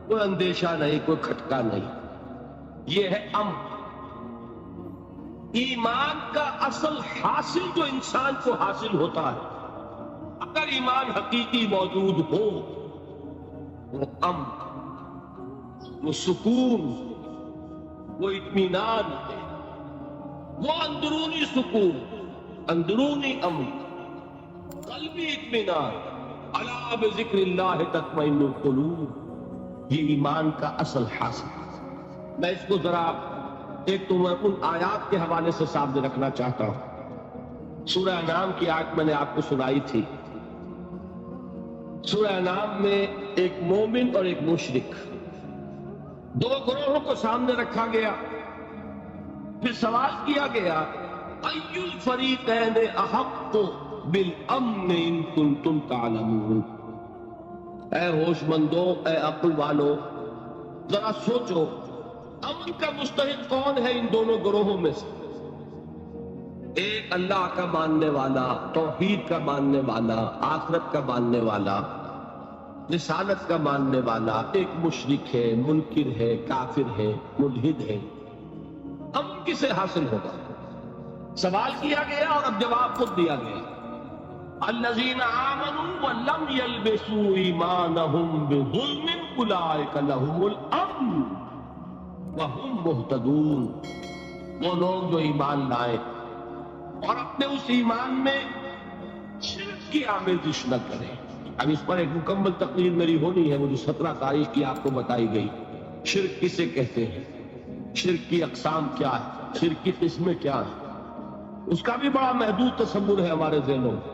کوئی اندیشہ نہیں، کوئی کھٹکا نہیں، یہ ہے امن۔ ایمان کا اصل حاصل جو انسان کو حاصل ہوتا ہے، اگر ایمان حقیقی موجود ہو، وہ امن، وہ سکون، وہ اطمینان ہے، وہ اندرونی سکون، اندرونی امن، قلبی اطمینان۔ الا بذکر اللہ تطمئن القلوب، یہ ایمان کا اصل حاصل ہے۔ میں اس کو ذرا ایک تو میں ان آیات کے حوالے سے سامنے رکھنا چاہتا ہوں۔ سورہ انعام کی آیت میں نے آپ کو سنائی تھی۔ سورہ انعام میں ایک مومن اور ایک مشرک، 2 گروہوں کو سامنے رکھا گیا، پھر سوال کیا گیا ای الفریقین احق بالامن ان کنتم تعلمون۔ اے ہوش مندو، اے عقل والو، ذرا سوچو، امن کا مستحق کون ہے ان دونوں گروہوں میں سے؟ ایک اللہ کا ماننے والا، توحید کا ماننے والا، آخرت کا ماننے والا، رسالت کا ماننے والا، ایک مشرک ہے، منکر ہے، کافر ہے، ملحد ہے۔ امن کسے حاصل ہوگا؟ سوال کیا گیا اور اب جواب خود دیا گیا، الذین آمنوا ولم یلبسوا ایمانہم بظلم اولئک لہم الامن وہم مہتدون۔ وہ لوگ جو ایمان لائے اور اپنے اس ایمان میں شرک کی آمیزش نہ کریں۔ اب اس پر ایک مکمل تقریر میری ہونی ہے، مجھے 17 تاریخ کی آپ کو بتائی گئی۔ شرک کسے کہتے ہیں، شرک کی اقسام کیا ہے، شرک کی قسمیں کیا ہیں، اس کا بھی بڑا محدود تصور ہے ہمارے ذہنوں میں۔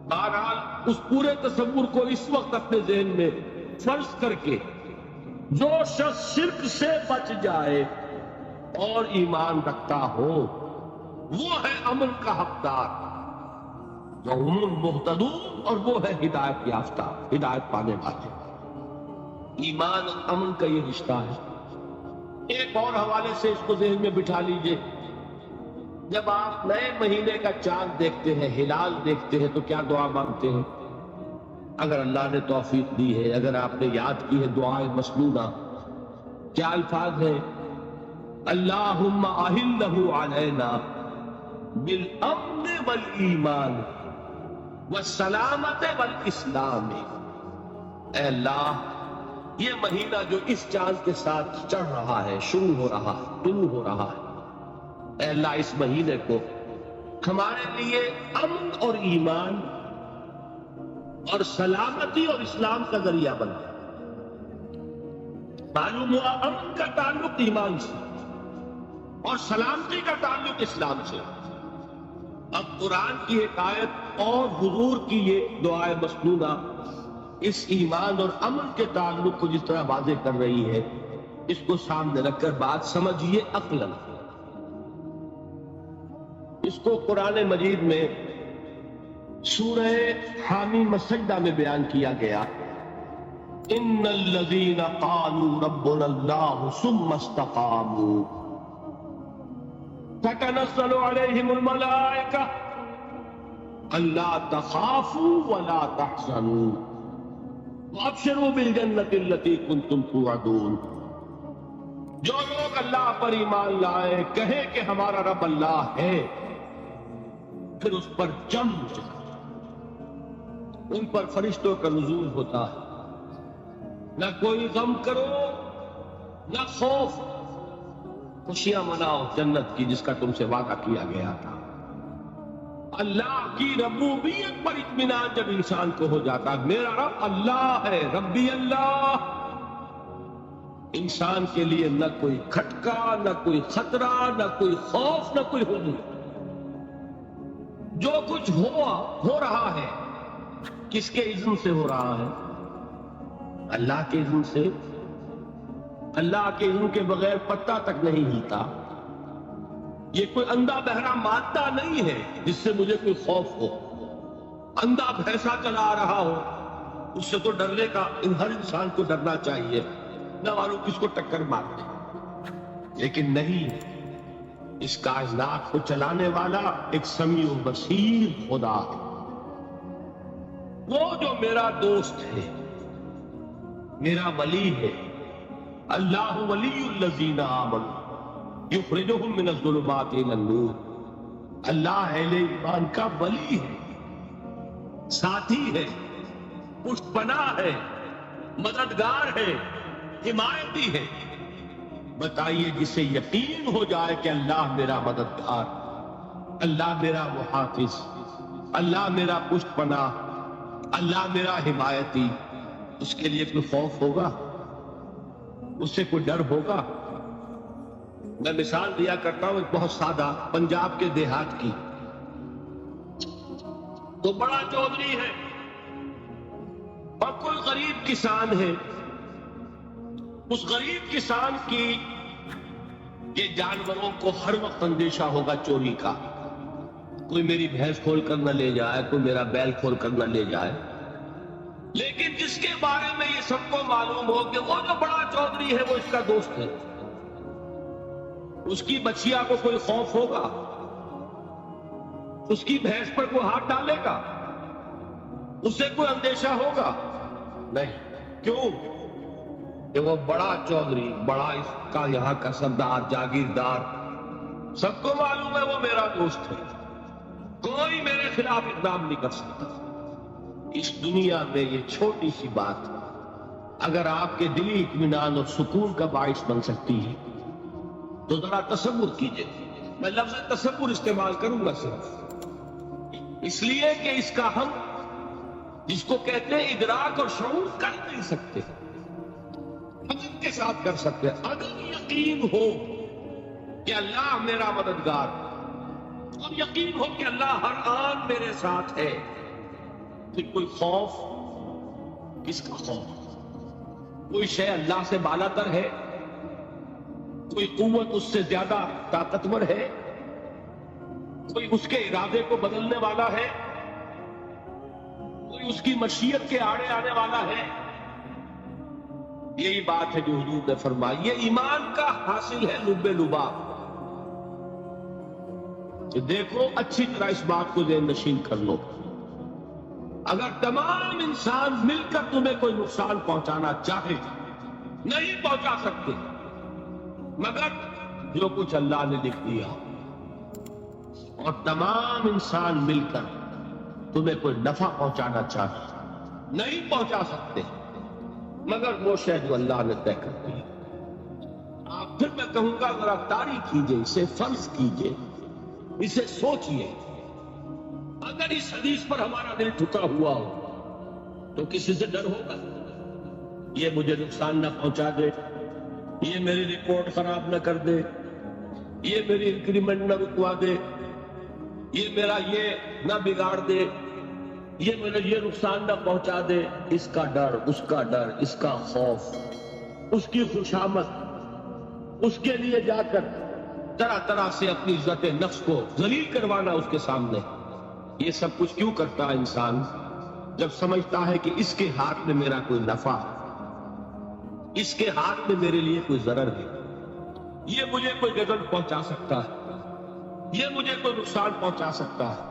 بہرحال اس پورے تصور کو اس وقت اپنے ذہن میں فرض کر کے جو شخص شرک سے بچ جائے اور ایمان رکھتا ہو، وہ ہے امن کا حقدار، وہم مہتدون، اور وہ ہے ہدایت یافتہ، ہدایت پانے والے۔ ایمان اور امن کا یہ رشتہ ہے۔ ایک اور حوالے سے اس کو ذہن میں بٹھا لیجئے، جب آپ نئے مہینے کا چاند دیکھتے ہیں، ہلال دیکھتے ہیں، تو کیا دعا مانگتے ہیں؟ اگر اللہ نے توفیق دی ہے، اگر آپ نے یاد کی ہے دعائے مسنونہ، کیا الفاظ ہیں؟ اللہم اہلہ علینا بالامن والایمان والسلامت والاسلام۔ اے اللہ، یہ مہینہ جو اس چاند کے ساتھ چڑھ رہا ہے، شروع ہو رہا ہے، طلوع ہو رہا ہے، اے اللہ اس مہینے کو ہمارے لیے امن اور ایمان اور سلامتی اور اسلام کا ذریعہ بنا۔ معلوم ہوا امن کا تعلق ایمان سے اور سلامتی کا تعلق اسلام سے۔ اب قرآن کی ایک آیت اور حضور کی یہ دعائے مسنونہ اس ایمان اور امن کے تعلق کو جس طرح واضح کر رہی ہے، اس کو سامنے رکھ کر بات سمجھیے عقلاً۔ اس کو قرآن مجید میں سورہ حامیم السجدہ میں بیان کیا گیا، ان الذین قالوا ربنا اللہ ثم استقاموا تتنزل علیہم الملائکہ الا تخافوا ولا تحزنوا وابشروا بالجنۃ التی کنتم توعدون۔ جو لوگ اللہ پر ایمان لائے کہیں کہ ہمارا رب اللہ ہے، پھر اس پر جم جائے، ان پر فرشتوں کا نزول ہوتا ہے، نہ کوئی غم کرو نہ خوف، خوشیاں مناؤ جنت کی جس کا تم سے وعدہ کیا گیا تھا۔ اللہ کی ربوبیت پر اطمینان جب انسان کو ہو جاتا ہے، میرا رب اللہ ہے، ربی اللہ، انسان کے لیے نہ کوئی کھٹکا، نہ کوئی خطرہ، نہ کوئی خوف، نہ کوئی حزن۔ جو کچھ ہو رہا ہے کس کے اذن سے ہو رہا ہے؟ اللہ کے اذن سے۔ اللہ کے اذن کے بغیر پتہ تک نہیں ہلتا۔ یہ کوئی اندھا بہرا مادہ نہیں ہے جس سے مجھے کوئی خوف ہو۔ اندھا بھینسا چلا رہا ہو اس سے تو ڈرنے کا ہر انسان کو ڈرنا چاہیے، نہ معلوم کس کو ٹکر مار دے۔ لیکن نہیں، اس کائنات کو چلانے والا ایک سمیع و بصیر خدا ہے، وہ جو میرا دوست ہے، میرا ولی ہے۔ اللہ ولی الذین آمنوا یخرجہم من الظلمات الی النور۔ اللہ اہل ایمان کا ولی ہے، ساتھی ہے، پشت پناہ ہے، مددگار ہے، حمایتی ہے۔ بتائیے جسے یقین ہو جائے کہ اللہ میرا مددگار، اللہ میرا محافظ، اللہ میرا پشت پناہ، اللہ میرا حمایتی، اس کے لیے کوئی خوف ہوگا؟ اس سے کوئی ڈر ہوگا؟ میں مثال دیا کرتا ہوں ایک بہت سادہ پنجاب کے دیہات کی۔ تو بڑا چودھری ہے اور کوئی غریب کسان ہے۔ اس غریب کسان کی یہ جانوروں کو ہر وقت اندیشہ ہوگا چوری کا، کوئی میری بھینس کھول کر نہ لے جائے، کوئی میرا بیل کھول کر نہ لے جائے۔ لیکن جس کے بارے میں یہ سب کو معلوم ہو کہ وہ جو بڑا چودھری ہے وہ اس کا دوست ہے، اس کی بچیا کو کوئی خوف ہوگا؟ اس کی بھینس پر کوئی ہاتھ ڈالے گا؟ اسے کوئی اندیشہ ہوگا؟ نہیں۔ کیوں؟ کہ وہ بڑا چودھری، بڑا اس کا یہاں کا سردار، جاگیردار، سب کو معلوم ہے وہ میرا دوست ہے، کوئی میرے خلاف اقدام نہیں کر سکتا۔ اس دنیا میں یہ چھوٹی سی بات اگر آپ کے دلی اطمینان اور سکون کا باعث بن سکتی ہے تو ذرا تصور کیجئے۔ میں لفظ تصور استعمال کروں گا صرف اس لیے کہ اس کا ہم جس کو کہتے ہیں ادراک اور شعور کر نہیں سکتے، عقل کے ساتھ کر سکتے ہیں۔ اگر یقین ہو کہ اللہ میرا مددگار اور یقین ہو کہ اللہ ہر آن میرے ساتھ ہے، پھر کوئی خوف کس کا خوف؟ کوئی شے اللہ سے بالا تر ہے؟ کوئی قوت اس سے زیادہ طاقتور ہے؟ کوئی اس کے ارادے کو بدلنے والا ہے؟ کوئی اس کی مشیت کے آڑے آنے والا ہے؟ یہی بات ہے جو حضور نے فرمائی۔ یہ ایمان کا حاصل ہے لب لباب۔ دیکھو اچھی طرح اس بات کو ذہن نشین کر لو، اگر تمام انسان مل کر تمہیں کوئی نقصان پہنچانا چاہے نہیں پہنچا سکتے، مگر جو کچھ اللہ نے لکھ دیا، اور تمام انسان مل کر تمہیں کوئی نفع پہنچانا چاہے نہیں پہنچا سکتے، مگر وہ شے جو اللہ نے طے کر دی۔ آپ پھر میں کہوں گا ذرا طاری کیجئے، اسے فرض کیجئے، اسے سوچئے۔ اگر اس حدیث پر ہمارا دل ٹھکا ہوا ہو تو کسی سے ڈر ہوگا؟ یہ مجھے نقصان نہ پہنچا دے، یہ میری رپورٹ خراب نہ کر دے، یہ میری انکریمنٹ نہ رکوا دے، یہ میرا یہ نہ بگاڑ دے، یہ میرا یہ نقصان نہ پہنچا دے۔ اس کا ڈر، اس کا ڈر، اس کا خوف، اس کی خوشامد، اس کے لیے جا کر طرح طرح سے اپنی عزت نفس کو ذلیل کروانا اس کے سامنے، یہ سب کچھ کیوں کرتا ہے انسان؟ جب سمجھتا ہے کہ اس کے ہاتھ میں میرا کوئی نفع ہے، اس کے ہاتھ میں میرے لیے کوئی ضرر ہے، یہ مجھے کوئی غضب پہنچا سکتا ہے، یہ مجھے کوئی نقصان پہنچا سکتا ہے،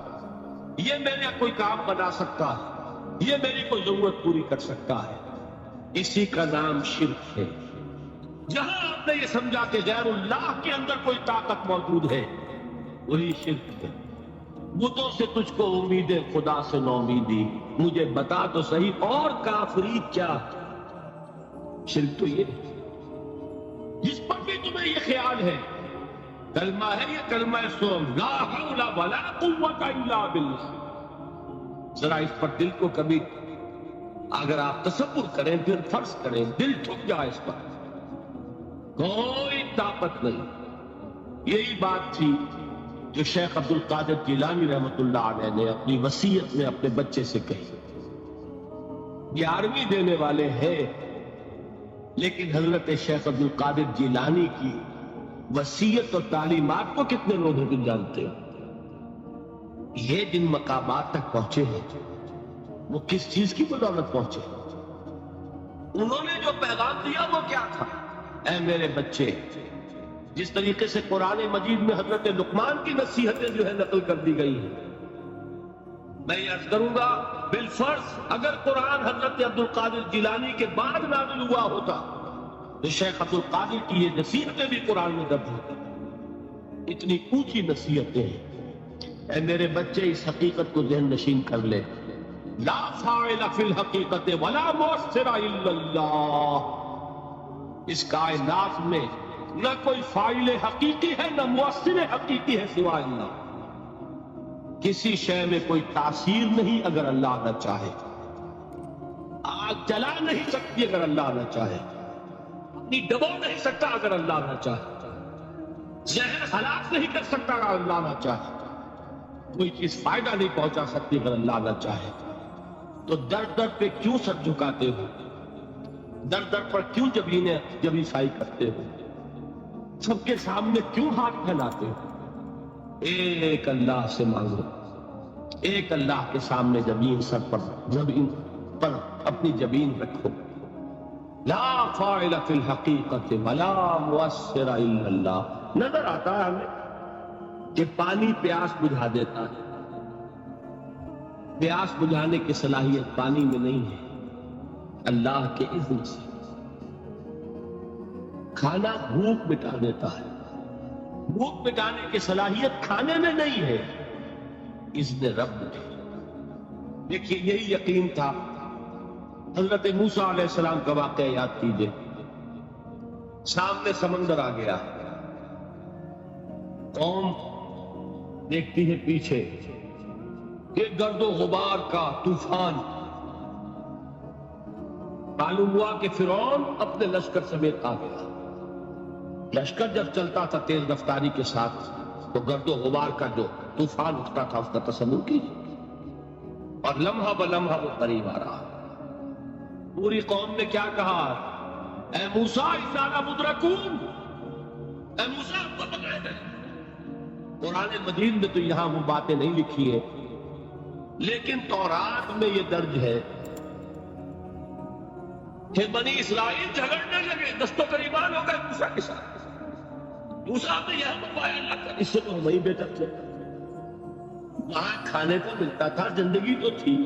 یہ میرا کوئی کام بنا سکتا ہے، یہ میری کوئی ضرورت پوری کر سکتا ہے، اسی کا نام شرک ہے۔ جہاں آپ نے یہ سمجھا کہ غیر اللہ کے اندر کوئی طاقت موجود ہے، وہی شرک ہے۔ بتوں سے تجھ کو امید خدا سے نومیدی، مجھے بتا تو صحیح اور کافری کیا؟ شرک تو یہ ہے جس پر بھی تمہیں یہ خیال ہے کلمہ ہے، یہ کلمہ سوم لا حول ولا قوت الا باللہ، ذرا اس پر دل کو کبھی اگر آپ تصور کریں، پھر فرض کریں، دل ٹھک جائے اس پر، کوئی طاقت نہیں۔ یہی بات تھی جو شیخ عبد القادر جیلانی رحمۃ اللہ علیہ نے اپنی وصیت میں اپنے بچے سے کہی۔ 11ویں دینے والے ہیں، لیکن حضرت شیخ عبد القادر جیلانی کی وصیت اور تعلیمات کو کتنے لوگ ہیں جانتے ہیں؟ یہ جن مقامات تک پہنچے ہیں وہ کس چیز کی بدولت پہنچے؟ انہوں نے جو پیغام دیا وہ کیا تھا؟ اے میرے بچے، جس طریقے سے قرآن مجید میں حضرت لقمان کی نصیحتیں جو ہے نقل کر دی گئی ہیں، میں یہ عرض کروں گا بالفرض اگر قرآن حضرت عبد القادر جیلانی کے بعد نازل ہوا ہوتا تو شیخ عبد القادر کی یہ نصیحتیں بھی قرآن میں درج ہوتی۔ اتنی اونچی نصیحتیں ہیں۔ اے میرے بچے، اس حقیقت کو ذہن نشین کر لے، لا فاعل فی الحقیقت ولا مؤثر الا اللہ۔ اس کائنات میں نہ کوئی فاعل حقیقی ہے نہ مؤثر حقیقی ہے سوائے اللہ۔ کسی شے میں کوئی تاثیر نہیں اگر اللہ نہ چاہے، آگ جلا نہیں سکتی اگر اللہ نہ چاہے، اپنی ڈبو نہیں سکتا اگر اللہ نہ چاہے، زہر ہلاک نہیں کر سکتا اگر اللہ نہ چاہے، کوئی چیز فائدہ نہیں پہنچا سکتی اگر اللہ نہ چاہے۔ تو در در پہ کیوں سر جھکاتے ہو؟ در در پر کیوں جبیں سائی کرتے ہو؟ سب کے سامنے کیوں ہاتھ پھیلاتے ہو؟ ایک اللہ سے مانگو، ایک اللہ کے سامنے زمین پر اپنی جبین رکھو۔ لا فاعل فی الحقیقت ولا مؤثر الا اللہ۔ نظر آتا ہے ہمیں کہ پانی پیاس بجھا دیتا ہے، پیاس بجھانے کی صلاحیت پانی میں نہیں ہے، اللہ کے اذن سے۔ کھانا بھوک مٹا دیتا ہے، بھوک مٹانے کی صلاحیت کھانے میں نہیں ہے، اذن رب میں۔ دیکھیے یہی یقین تھا حضرت موسیٰ علیہ السلام کا واقعہ یاد کیجئے۔ سامنے سمندر آ گیا، قوم دیکھتی ہے پیچھے کہ گرد و غبار کا طوفان۔ معلوم ہوا کہ فرعون اپنے لشکر سمیت آ گیا۔ لشکر جب چلتا تھا تیز رفتاری کے ساتھ تو گرد و غبار کا جو طوفان اٹھتا تھا اس کا تصور کیجیے، اور لمحہ بلمحہ وہ قریب آ رہا۔ پوری قوم نے کیا کہا؟ اے موسیٰ انا لمدرکون، اے موسیٰ ہم کو پکڑے گئے۔ قرآن مجید میں تو یہاں وہ باتیں نہیں لکھی ہیں، لیکن تورات میں یہ درج ہے کہ بنی اسرائیل جھگڑنے لگے، دست و گریبان ہو گئے موسیٰ کے ساتھ۔ موسیٰ نے یہ بتایا اللہ کا، اس سے تو وہی بہتر تھے، وہاں کھانے کو ملتا تھا، زندگی تو تھی،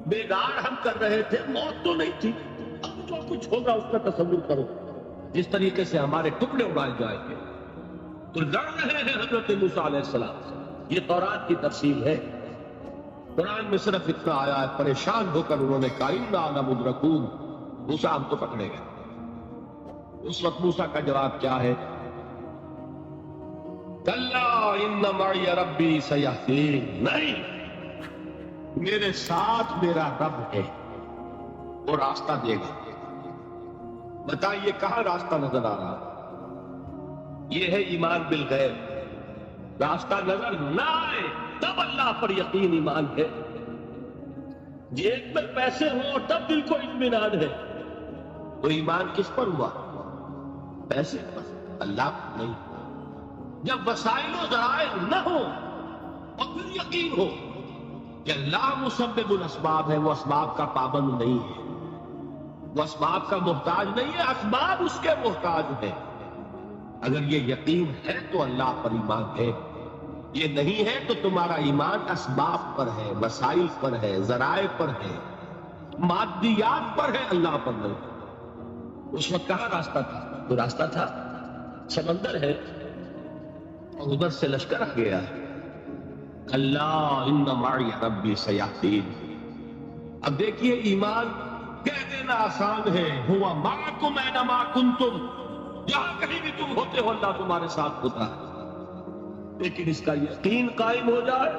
بیگار ہم کر رہے تھے، موت تو نہیں تھی۔ اب جو کچھ ہوگا اس کا تصور کرو، جس طریقے سے ہمارے ٹکڑے اڑائے جائیں گے۔ تو لڑ رہے ہیں حضرت موسیٰ علیہ السلام، یہ تورات کی تفصیل ہے۔ قرآن میں صرف اتنا آیا ہے، پریشان ہو کر انہوں نے کہا انا لمدرکون، موسیٰ ہم تو پکڑے گئے۔ اس وقت موسیٰ کا جواب کیا ہے؟ کلا ان معی ربی سیہدین، نہیں، میرے ساتھ میرا رب ہے، وہ راستہ دے گا۔ بتائیے کہاں راستہ نظر آ رہا؟ یہ ہے ایمان بالغیب۔ راستہ نظر نہ آئے تب اللہ پر یقین ایمان ہے۔ جیب میں پیسے ہوں اور تب دل کو اطمینان ہے، تو ایمان کس پر ہوا؟ پیسے پر، اللہ پر نہیں۔ جب وسائل و ذرائع نہ ہو اور پھر یقین ہو کہ اللہ مسبب الاسباب ہے، وہ اسباب کا پابند نہیں ہے، وہ اسباب کا محتاج نہیں ہے، اسباب اس کے محتاج ہے۔ اگر یہ یقین ہے تو اللہ پر ایمان ہے، یہ نہیں ہے تو تمہارا ایمان اسباب پر ہے، وسائل پر ہے، ذرائع پر ہے، مادیات پر ہے، اللہ پر نہیں۔ اس وقت کہاں راستہ تھا؟ تو راستہ تھا سمندر ہے، اور ادھر سے لشکر آ گیا۔ اللہ ان معی ربی سیہدین۔ اب دیکھیے ایمان کہہ دینا آسان ہے، ہوا معکم اینما کنتم، جہاں کہیں بھی تم ہوتے ہو اللہ تمہارے ساتھ ہوتا ہے، لیکن اس کا یقین قائم ہو جائے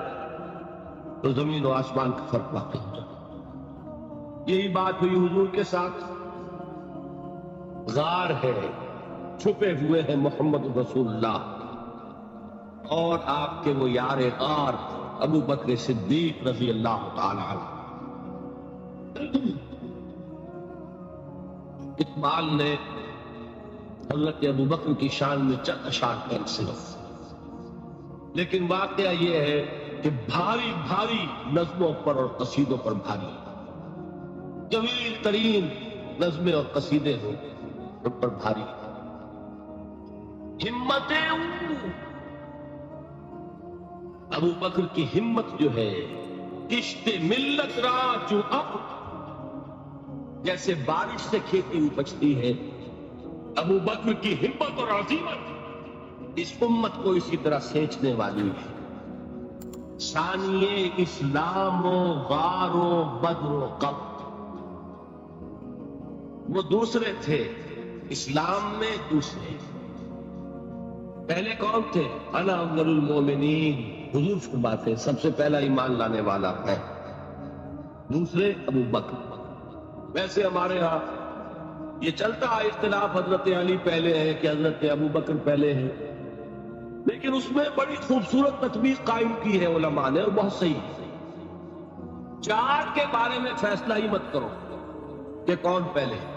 تو زمین و آسمان کا فرق واقع ہو جائے۔ یہی بات ہوئی حضور کے ساتھ۔ غار ہے، چھپے ہوئے ہیں محمد رسول اللہ، اور آپ کے وہ یار غار ابو بکر صدیق رضی اللہ تعالی عنہ۔ اقبال نے حضرت ابو بکر کی شان میں چند اشعار پڑھ صرف، لیکن واقعہ یہ ہے کہ بھاری بھاری نظموں پر اور قصیدوں پر بھاری، جمیل ترین نظمیں اور قصیدے ہوں ان پر بھاری ہمتیں۔ ابو بکر کی ہمت جو ہے، کشت ملت را جو اب، جیسے بارش سے کھیتی اپجتی ہے، ابو بکر کی ہمت اور عزیمت اس امت کو اسی طرح سینچنے والی ہے۔ ثانیے اسلام و غار و بدر و قب، وہ دوسرے تھے اسلام میں، دوسرے پہلے کون تھے؟ انا اول المومنین، حضور فرماتے ہیں سب سے پہلا ایمان لانے والا ہے، دوسرے ابو بکر۔ ویسے ہمارے ہاں یہ چلتا ہے اختلاف، حضرت علی پہلے ہے کہ حضرت ابو بکر پہلے ہے، لیکن اس میں بڑی خوبصورت تطبیق قائم کی ہے علماء نے، اور بہت صحیح ہے۔ چار کے بارے میں فیصلہ ہی مت کرو کہ کون پہلے ہے،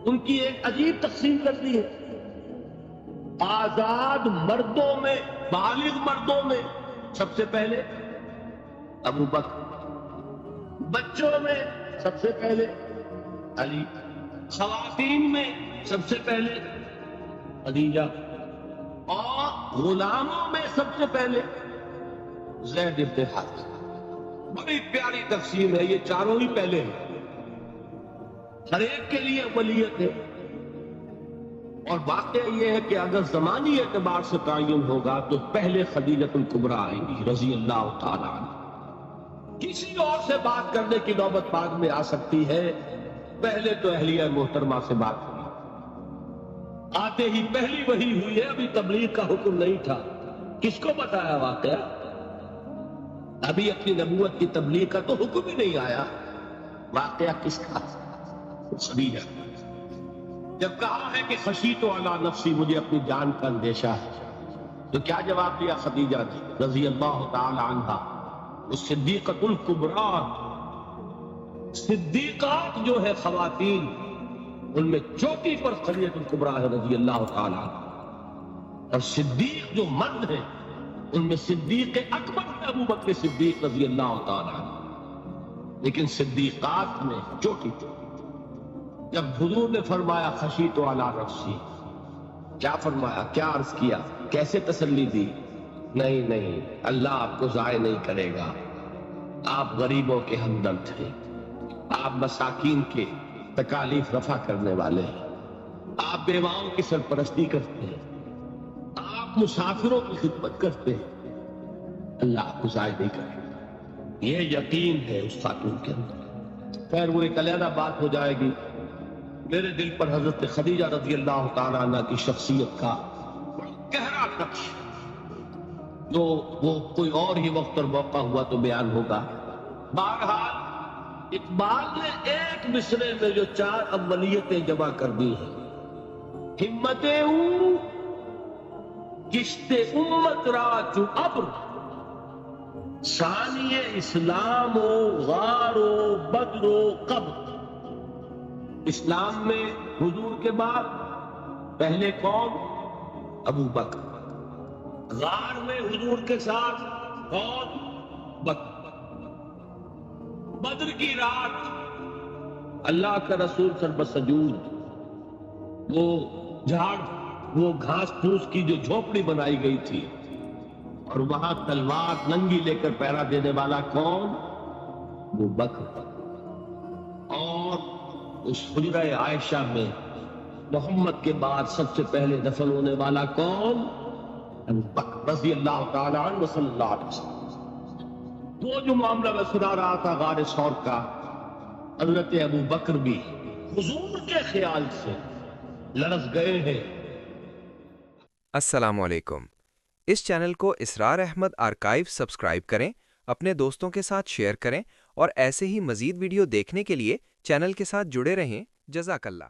ان کی ایک عجیب تقسیم کر دی ہے۔ آزاد مردوں میں، بالغ مردوں میں سب سے پہلے ابو بکر، بچوں میں سب سے پہلے علی، خواتین میں سب سے پہلے خدیجہ، اور غلاموں میں سب سے پہلے زید بن حارثہ۔ بڑی پیاری تقسیم ہے، یہ چاروں ہی پہلے ہیں، ہر ایک کے لیے ولیت ہے۔ اور واقعہ یہ ہے کہ اگر زمانی اعتبار سے تعین ہوگا تو پہلے خدیجۃ الکبریٰ آئیں گی رضی اللہ تعالیٰ عنہ۔ کسی اور سے بات کرنے کی نوبت بعد میں آ سکتی ہے، پہلے تو اہلیہ محترمہ سے بات ہوئی، آتے ہی پہلی وحی ہوئی ہے، ابھی تبلیغ کا حکم نہیں تھا۔ کس کو بتایا واقعہ؟ ابھی اپنی نبوت کی تبلیغ کا تو حکم ہی نہیں آیا، واقعہ کس کا؟ خدیجہ۔ جب کہا ہے کہ خشیت علی نفسی، مجھے اپنی جان کا اندیشہ ہے، تو کیا جواب دیا خدیجہ نے رضی اللہ تعالی عنہا؟ وہ صدیقۃ الکبریٰ، صدیقات جو ہے خواتین، ان میں چوٹی پر خدیجۃ الکبریٰ ہے رضی اللہ تعالی عنہ، اور صدیق جو مرد ہیں ان میں صدیق اکبر ہے ابو بکر صدیق رضی اللہ تعالی عنہ، لیکن صدیقات میں چوٹی تھی۔ جب حضور نے فرمایا خشیت علی نفسی، کیا فرمایا، کیا عرض کیا، کیسے تسلی دی؟ نہیں نہیں، اللہ آپ کو ضائع نہیں کرے گا، آپ غریبوں کے ہمدرد ہیں، آپ مساکین کے تکالیف رفع کرنے والے ہیں، آپ بیواؤں کی سرپرستی کرتے ہیں، آپ مسافروں کی خدمت کرتے ہیں، اللہ آپ کو ضائع نہیں کرے گا۔ یہ یقین ہے اس خاتون کے اندر۔ خیر وہ ایک علیحدہ بات ہو جائے گی، میرے دل پر حضرت خدیجہ رضی اللہ تعالیٰ عنہ کی شخصیت کا بڑا گہرا نقش، جو وہ کوئی اور ہی وقت اور موقع ہوا تو بیان ہوگا۔ بہرحال اقبال نے ایک مصرے میں جو 4 اولیتیں جمع کر دی ہیں: ہمتیں او کشت امت را چو ابر، ثانی اسلام و غار و بدر و قبر۔ اسلام میں حضور کے بعد پہلے کون؟ ابو بکر۔ غار میں حضور کے ساتھ کون؟ بکر۔ بدر کی رات اللہ کا رسول سر بسجود، وہ جھاڑ، وہ گھاس پھوس کی جو جھوپڑی بنائی گئی تھی، اور وہاں تلوار ننگی لے کر پہرا دینے والا کون؟ وہ بکر۔ اور اس حجرہ عائشہ میں محمد کے بعد سب سے پہلے دفن ہونے والا کون؟ ابو بکر رضی اللہ تعالی عنہ وصلی اللہ علیہ وسلم۔ وہ جو معاملہ میں سنا رہا تھا غار ثور کا، حضرت ابو بکر بھی حضور کے خیال سے لرز گئے ہیں۔ السلام علیکم۔ اس چینل کو اسرار احمد آرکائیو سبسکرائب کریں، اپنے دوستوں کے ساتھ شیئر کریں، اور ایسے ہی مزید ویڈیو دیکھنے کے لیے چینل کے ساتھ جڑے رہیں۔ جزاک اللہ۔